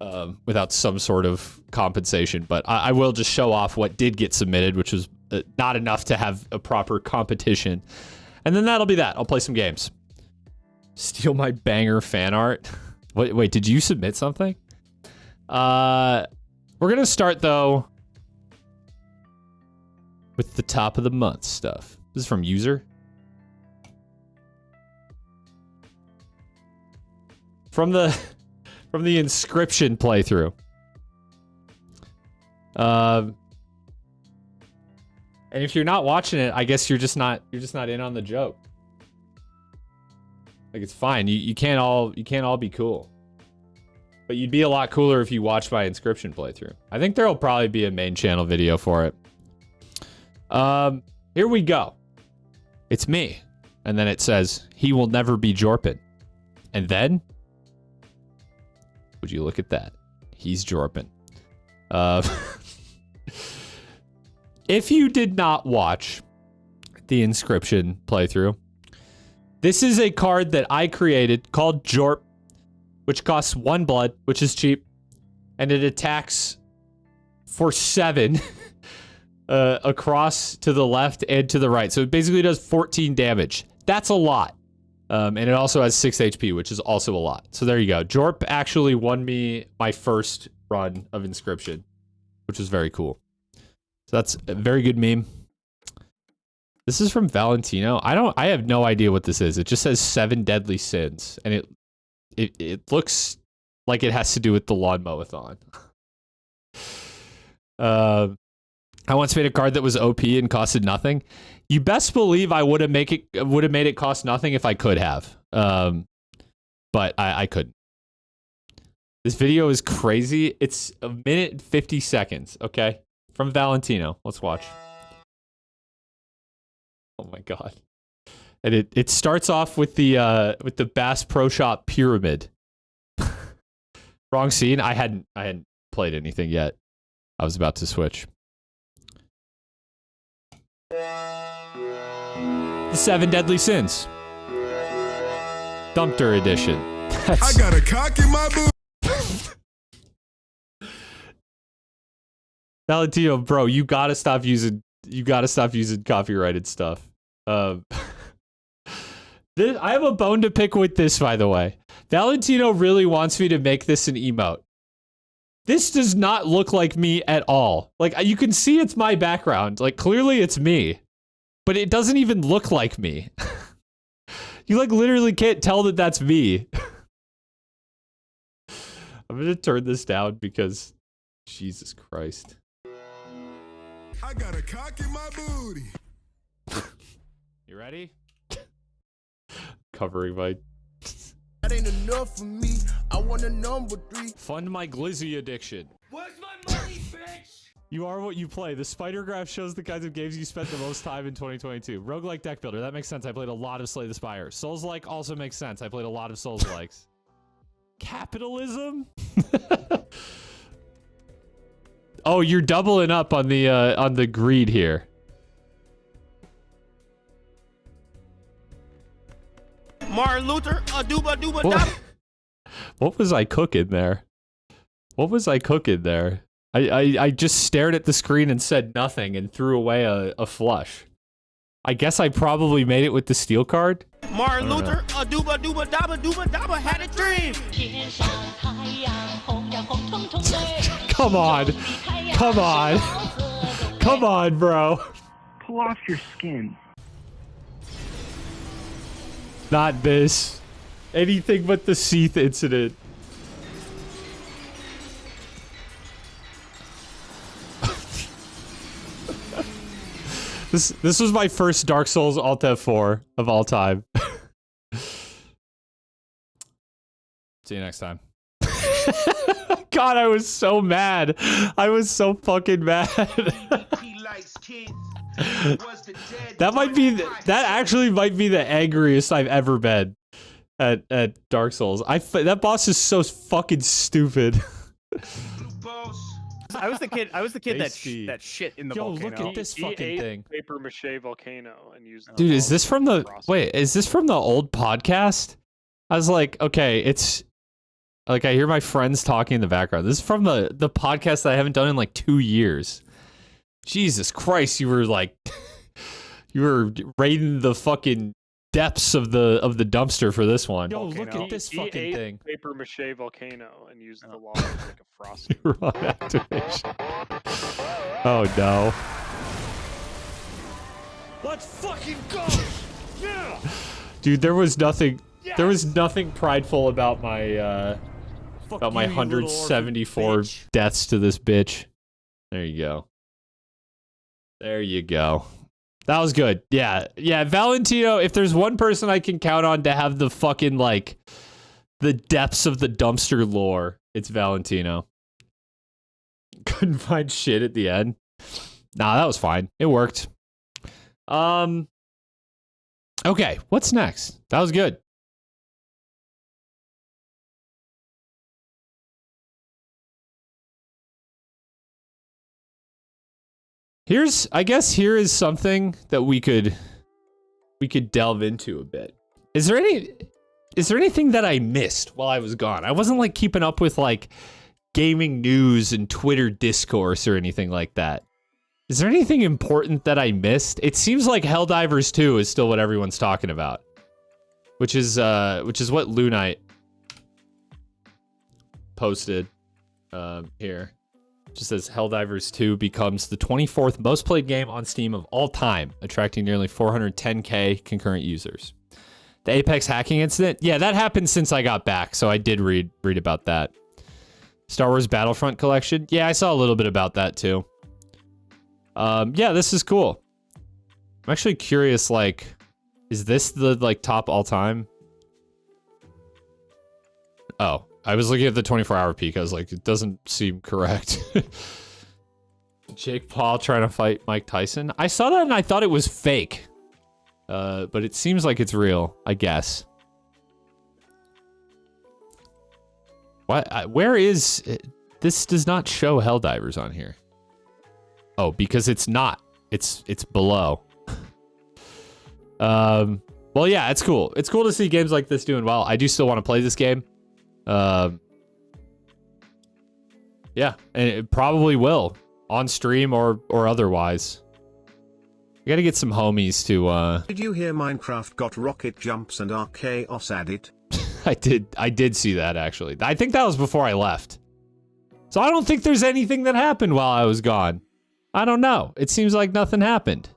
some sort of compensation, but I will just show off what did get submitted, which was not enough to have a proper competition. And then that'll be that. I'll play some games. Steal my banger fan art. Wait, did you submit something? We're gonna start though with the top of the month stuff. This is from user. From the inscription playthrough. And if you're not watching it, I guess you're just not in on the joke. Like, it's fine. You can't all be cool. But you'd be a lot cooler if you watched my inscription playthrough. I think there'll probably be a main channel video for it. Here we go. It's me. And then it says, he will never be Jorpin. And then, would you look at that? He's Jorpin. If you did not watch the inscription playthrough, this is a card that I created called Jorp, which costs 1 blood, which is cheap, and it attacks for 7 across to the left and to the right. So it basically does 14 damage. That's a lot. And it also has 6 HP, which is also a lot. So there you go. Jorp actually won me my first run of inscription, which was very cool. So that's a very good meme. This is from Valentino. I have no idea what this is. It just says 7 deadly sins, and it looks like it has to do with the lawn mowathon. I once made a card that was OP and costed nothing. You best believe I would have made it cost nothing if I could have. But I couldn't. This video is crazy. It's 1 minute and 50 seconds, okay? From Valentino. Let's watch. Oh my god. And it starts off with the Bass Pro Shop pyramid. Wrong scene. I hadn't played anything yet. I was about to switch. The 7 Deadly Sins. Dumpster edition. I got a cock in my boot. Valentino, bro, you gotta stop using copyrighted stuff. I have a bone to pick with this, by the way. Valentino really wants me to make this an emote. This does not look like me at all. Like, you can see it's my background. Like, clearly it's me. But it doesn't even look like me. You, like, literally can't tell that that's me. I'm gonna turn this down because... Jesus Christ. I got a cock in my booty. You ready? Covering my... That ain't enough for me. I want a number 3. Fund my glizzy addiction. Where's my money, bitch? You are what you play. The spider graph shows the kinds of games you spent the most time in 2022. Roguelike deck builder. That makes sense. I played a lot of Slay the Spire. Souls-like also makes sense. I played a lot of Souls-likes. Capitalism? Oh, you're doubling up on the greed here. Martin Luther, What was I cooking there? What was I cooking there? I just stared at the screen and said nothing and threw away a flush. I guess I probably made it with the steel card. Martin Luther, had a dream. Come on. Come on. Come on, bro. Pull off your skin. Not this. Anything but the Seath incident. This was my first Dark Souls Alt F4 of all time. See you next time. God, I was so mad. I was so fucking mad. That actually might be the angriest I've ever been at Dark Souls. That boss is so fucking stupid. I was the kid that Tasty. that shit in the Yo, volcano. look at this fucking thing. Paper mache volcano and use. Dude, is this from the wait? Is this from the old podcast? I was like, okay, it's like I hear my friends talking in the background. This is from the podcast that I haven't done in like 2 years. Jesus Christ, you were like, you were raiding the fucking depths of the dumpster for this one. Yo, look at this fucking thing. Paper mache volcano and use the lava to make a frosty. Wrong activation. Oh no. Let's fucking go! Yeah! Dude, there was nothing prideful about my 174 deaths to this bitch. There you go. There you go. That was good. Yeah. Yeah, Valentino, if there's one person I can count on to have the fucking, like, the depths of the dumpster lore, it's Valentino. Couldn't find shit at the end. Nah, that was fine. It worked. Okay, what's next? That was good. I guess here is something that we could delve into a bit. Is there anything that I missed while I was gone? I wasn't like keeping up with like gaming news and Twitter discourse or anything like that. Is there anything important that I missed? It seems like Helldivers 2 is still what everyone's talking about. Which is what Lunite posted here. Just says Helldivers 2 becomes the 24th most played game on Steam of all time, attracting nearly 410k concurrent users. The Apex hacking incident? Yeah, that happened since I got back, so I did read about that. Star Wars Battlefront collection? Yeah, I saw a little bit about that too. Yeah, this is cool. I'm actually curious, like, is this the like top all time? Oh. I was looking at the 24-hour peak. I was like, it doesn't seem correct. Jake Paul trying to fight Mike Tyson. I saw that and I thought it was fake. But it seems like it's real, I guess. What? Where is... This does not show Helldivers on here. Oh, because it's not. It's below. Well, yeah, it's cool. It's cool to see games like this doing well. I do still want to play this game. Yeah, and it probably will on stream or otherwise. I gotta get some homies to. Did you hear Minecraft got rocket jumps and Archaeos added? I did see that actually. I think that was before I left. So I don't think there's anything that happened while I was gone. I don't know. It seems like nothing happened.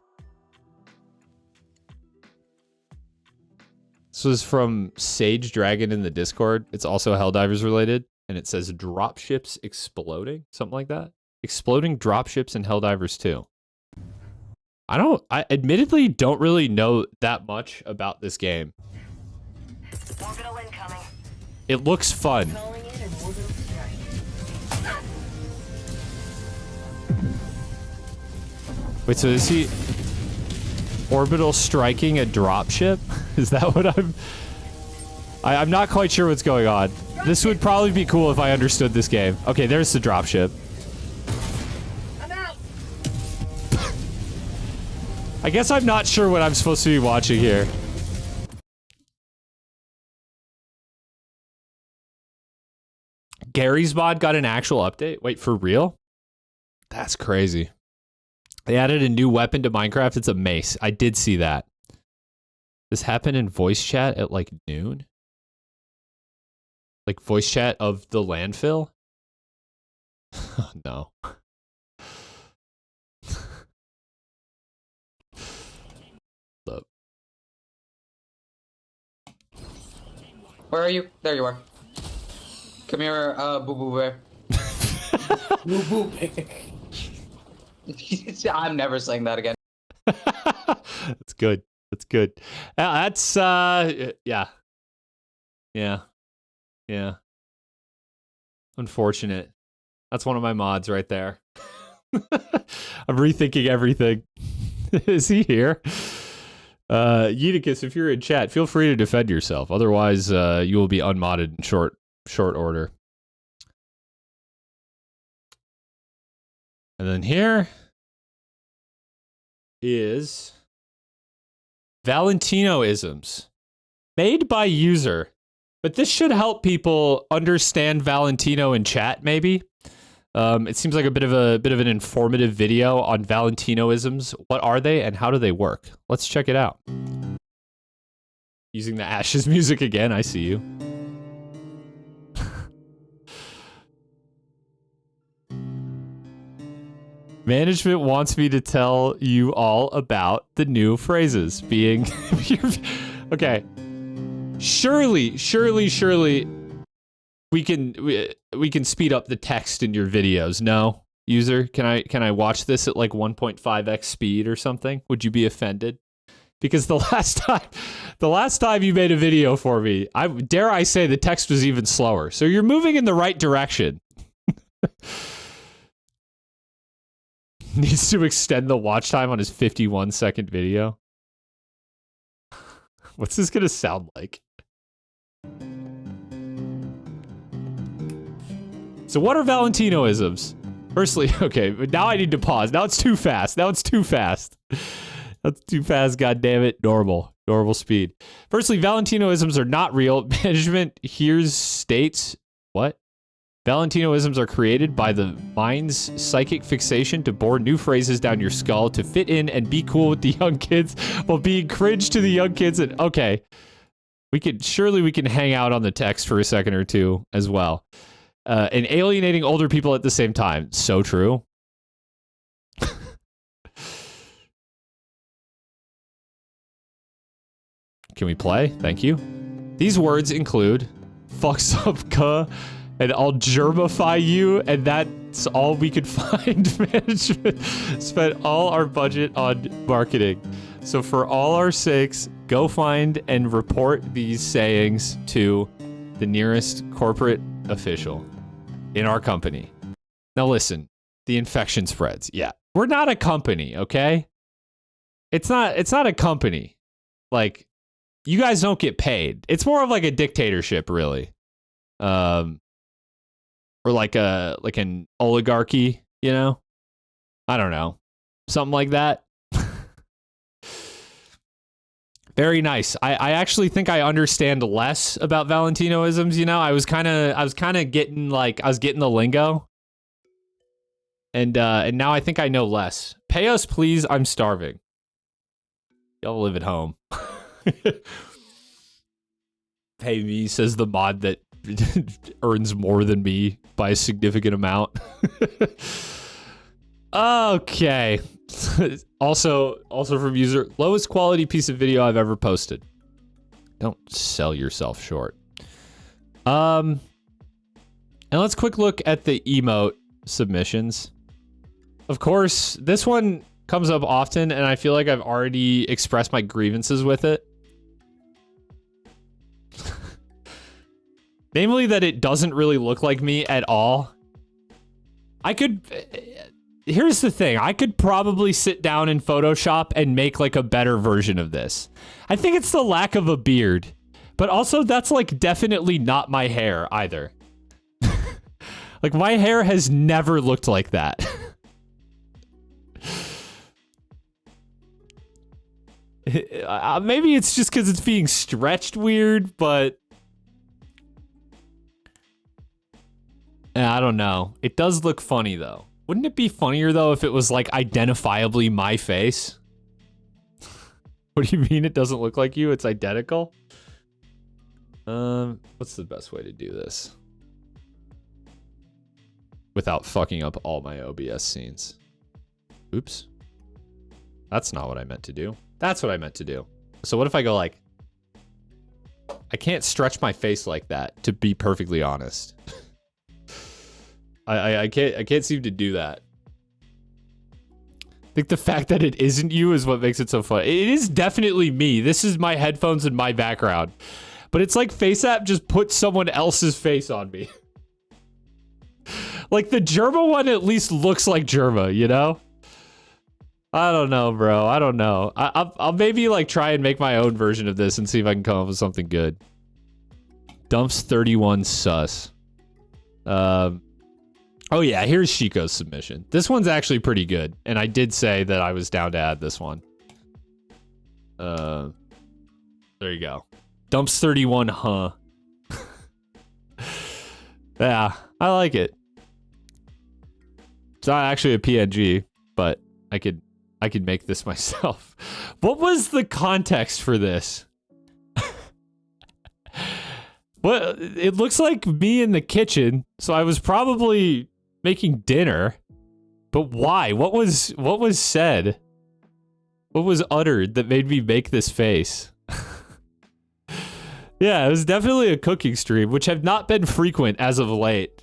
This was from Sage Dragon in the Discord. It's also Helldivers related. And it says dropships exploding. Something like that. Exploding dropships in Helldivers 2. I admittedly don't really know that much about this game. Orbital incoming. It looks fun. Calling in an orbital strike. Wait, so is he orbital striking a dropship? Is that what I'm not quite sure what's going on. This would probably be cool if I understood this game. Okay, there's the dropship. I'm out. I guess I'm not sure what I'm supposed to be watching here. Gary's mod got an actual update? Wait, for real? That's crazy. They added a new weapon to Minecraft. It's a mace. I did see that. This happened in voice chat at like noon? Like voice chat of the landfill? Oh, no. Look. Where are you? There you are. Come here, boo boo bear. Boo boo bear. I'm never saying that again. That's good. That's good. That's yeah. Yeah. Unfortunate. That's one of my mods right there. I'm rethinking everything. Is he here? Geoguessr, if you're in chat, feel free to defend yourself. Otherwise, you will be unmodded in short order. And then here is Valentino-isms made by user. But this should help people understand Valentino in chat, maybe. It seems like a bit of an informative video on Valentino-isms. What are they and how do they work? Let's check it out. Using the Ashes music again, I see you. Management wants me to tell you all about the new phrases being... Okay. Surely, we can speed up the text in your videos. No, user, can I watch this at like 1.5x speed or something? Would you be offended? Because the last time you made a video for me, dare I say the text was even slower. So you're moving in the right direction. Needs to extend the watch time on his 51-second video. What's this gonna sound like? So what are Valentino-isms? Firstly, okay, but now I need to pause. Now it's too fast. That's too fast, goddammit. Normal speed. Firstly, Valentino-isms are not real. Management states, what? Valentino-isms are created by the mind's psychic fixation to bore new phrases down your skull to fit in and be cool with the young kids while being cringe to the young kids. And okay, we can hang out on the text for a second or two as well. And alienating older people at the same time. So true. Can we play? Thank you. These words include fucks up ka, and I'll germify you, and that's all we could find. Management spent all our budget on marketing. So for all our sakes, go find and report these sayings to the nearest corporate official in our company. Now listen, the infection spreads. Yeah, we're not a company, okay? It's not a company. Like, you guys don't get paid. It's more of like a dictatorship, really. Or like an oligarchy, you know? I don't know. Something like that. Very nice. I actually think I understand less about Valentinoisms, you know? I was kind of getting like I was getting the lingo. And now I think I know less. Pay us please, I'm starving. Y'all live at home. Pay me, says the mod that earns more than me by a significant amount. Okay. also from user, lowest quality piece of video I've ever posted. Don't sell yourself short. And let's quick look at the emote submissions. Of course, this one comes up often, and I feel like I've already expressed my grievances with it. Namely that it doesn't really look like me at all. Here's the thing. I could probably sit down in Photoshop and make like a better version of this. I think it's the lack of a beard. But also that's like definitely not my hair either. Like my hair has never looked like that. Maybe it's just because it's being stretched weird, but I don't know. It does look funny though. Wouldn't it be funnier though if it was like identifiably my face? What do you mean it doesn't look like you? It's identical? What's the best way to do this? Without fucking up all my OBS scenes. Oops. That's not what I meant to do. That's what I meant to do. So what if I go like... I can't stretch my face like that, to be perfectly honest. I can't seem to do that. I think the fact that it isn't you is what makes it so fun. It is definitely me. This is my headphones and my background. But it's like FaceApp just put someone else's face on me. Like the Germa one at least looks like Germa, you know? I don't know, bro. I don't know. I'll maybe like try and make my own version of this and see if I can come up with something good. Dumps 31 sus. Oh yeah, here's Shiko's submission. This one's actually pretty good, and I did say that I was down to add this one. There you go. Dumps 31, huh? Yeah, I like it. It's not actually a PNG, but I could make this myself. What was the context for this? Well, it looks like me in the kitchen, so I was probably making dinner. But why? What was said? What was uttered that made me make this face? Yeah, it was definitely a cooking stream, which have not been frequent as of late.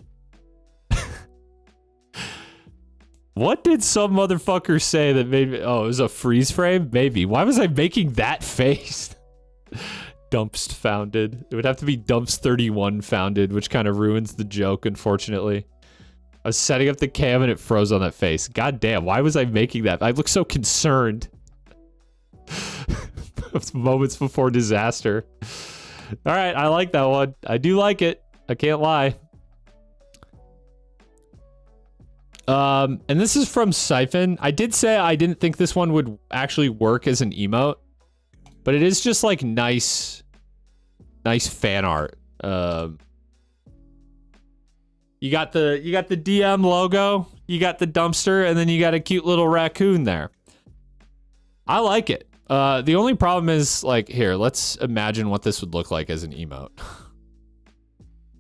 What did some motherfucker say that made me... Oh, it was a freeze frame? Maybe. Why was I making that face? Dumps founded. It would have to be Dumps 31 founded, which kind of ruins the joke, unfortunately. I was setting up the cam and it froze on that face. God damn, why was I making that? I look so concerned. Moments before disaster. All right, I like that one. I do like it. I can't lie. And this is from Siphon. I did say I didn't think this one would actually work as an emote, but it is just like nice fan art. You got the DM logo, you got the dumpster, and then you got a cute little raccoon there. I like it. The only problem is, like, here, let's imagine what this would look like as an emote.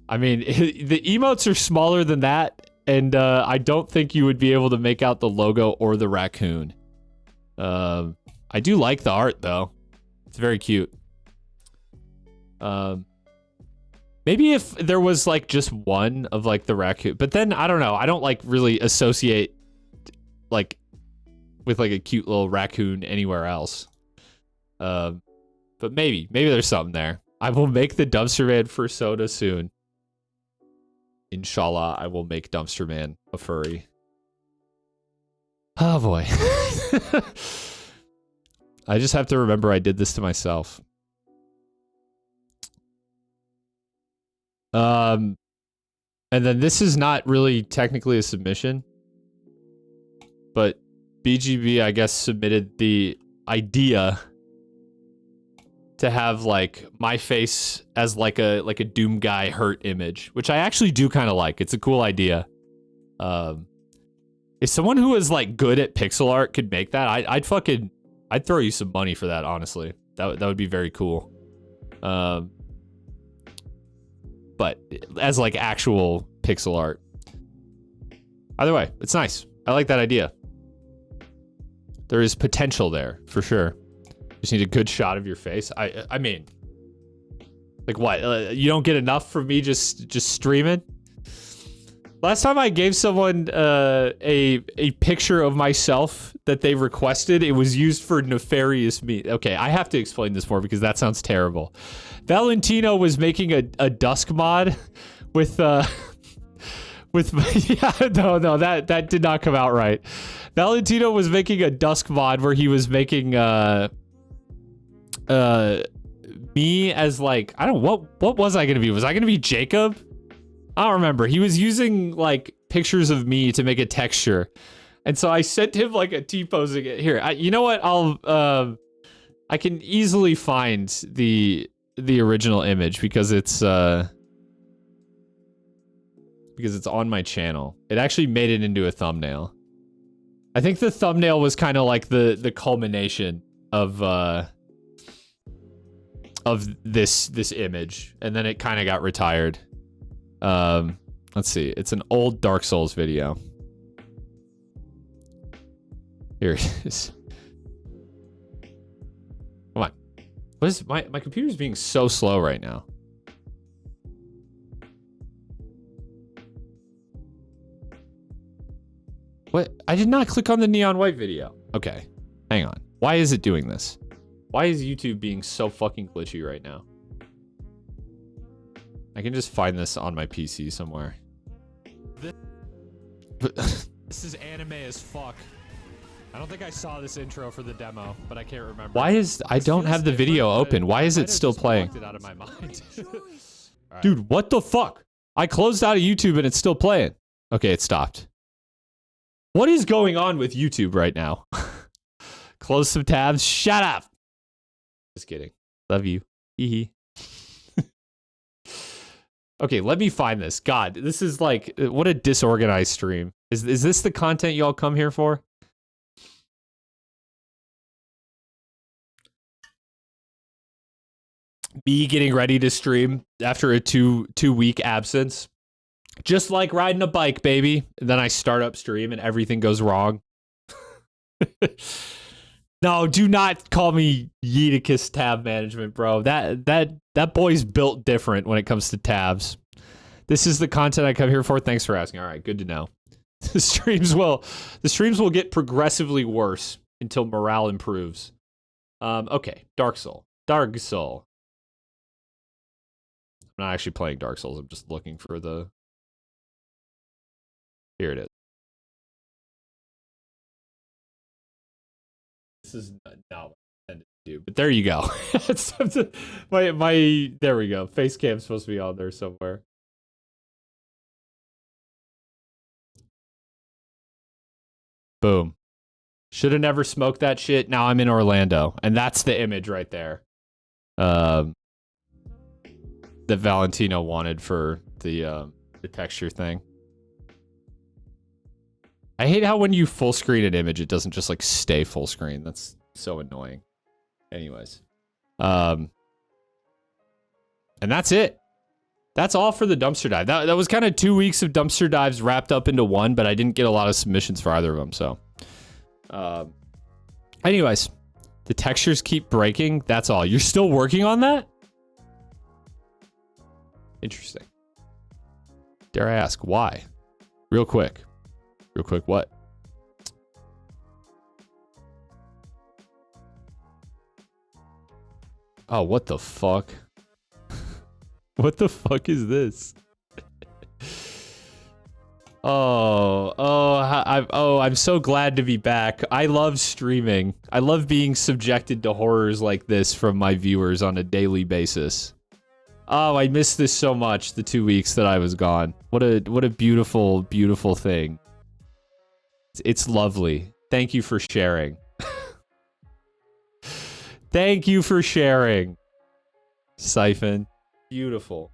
I mean, the emotes are smaller than that, and I don't think you would be able to make out the logo or the raccoon. I do like the art, though. It's very cute. Maybe if there was, like, just one of, like, the raccoon. But then, I don't know. I don't, like, really associate, like, with, like, a cute little raccoon anywhere else. But maybe there's something there. I will make the Dumpster Man for soda soon. Inshallah, I will make Dumpster Man a furry. Oh boy. I just have to remember I did this to myself. And then this is not really technically a submission, but BGB, I guess, submitted the idea to have like my face as like a Doom guy hurt image, which I actually do kind of like. It's a cool idea. If someone who is like good at pixel art could make that, I'd throw you some money for that, honestly. That would be very cool. But as like actual pixel art. Either way, it's nice. I like that idea. There is potential there for sure. Just need a good shot of your face. I mean, like what? You don't get enough from me just streaming? Last time I gave someone a picture of myself that they requested, it was used for nefarious means. Okay, I have to explain this more because that sounds terrible. Valentino was making a dusk mod with yeah, no, that did not come out right. Valentino was making a dusk mod where he was making me as like, I don't know, what was I gonna be? Was I gonna be Jacob? I don't remember. He was using like pictures of me to make a texture. And so I sent him like a T-posing it. Here, you know what? I can easily find the original image because it's on my channel. It actually made it into a thumbnail. I think the thumbnail was kind of like the culmination of this image, and then it kind of got retired. Let's see. It's an old Dark Souls video. Here it is. Come on. What is my computer's being so slow right now? What? I did not click on the neon white video. Okay. Hang on. Why is it doing this? Why is YouTube being so fucking glitchy right now? I can just find this on my PC somewhere. This is anime as fuck. I don't think I saw this intro for the demo, but I can't remember. Why is I don't have the video open? Why is it still playing? It out of my mind. Dude, what the fuck? I closed out of YouTube and it's still playing. Okay, it stopped. What is going on with YouTube right now? Close some tabs. Shut up. Just kidding. Love you. Hee hee. Okay, let me find this. God, this is like, what a disorganized stream. Is this the content y'all come here for? Me getting ready to stream after a two week absence. Just like riding a bike, baby. And then I start up stream and everything goes wrong. No, do not call me Yeeticus tab management, bro. That boy's built different when it comes to tabs. This is the content I come here for. Thanks for asking. All right, good to know. The streams will get progressively worse until morale improves. Okay, Dark Soul. I'm not actually playing Dark Souls. I'm just looking for the. Here it is. This is not what I intended to do, but there you go. There we go. Face cam's supposed to be on there somewhere. Boom. Should have never smoked that shit. Now I'm in Orlando, and that's the image right there. That Valentino wanted for the texture thing. I hate how when you full screen an image, it doesn't just like stay full screen. That's so annoying. Anyways. And that's it. That's all for the dumpster dive. That was kind of 2 weeks of dumpster dives wrapped up into one, but I didn't get a lot of submissions for either of them, so. Anyways, the textures keep breaking. That's all. You're still working on that? Interesting. Dare I ask why? Real quick, what? Oh, what the fuck? What the fuck is this? I'm so glad to be back. I love streaming. I love being subjected to horrors like this from my viewers on a daily basis. Oh, I missed this so much the 2 weeks that I was gone. What a beautiful, beautiful thing. It's lovely. Thank you for sharing. Thank you for sharing. Siphon. Beautiful.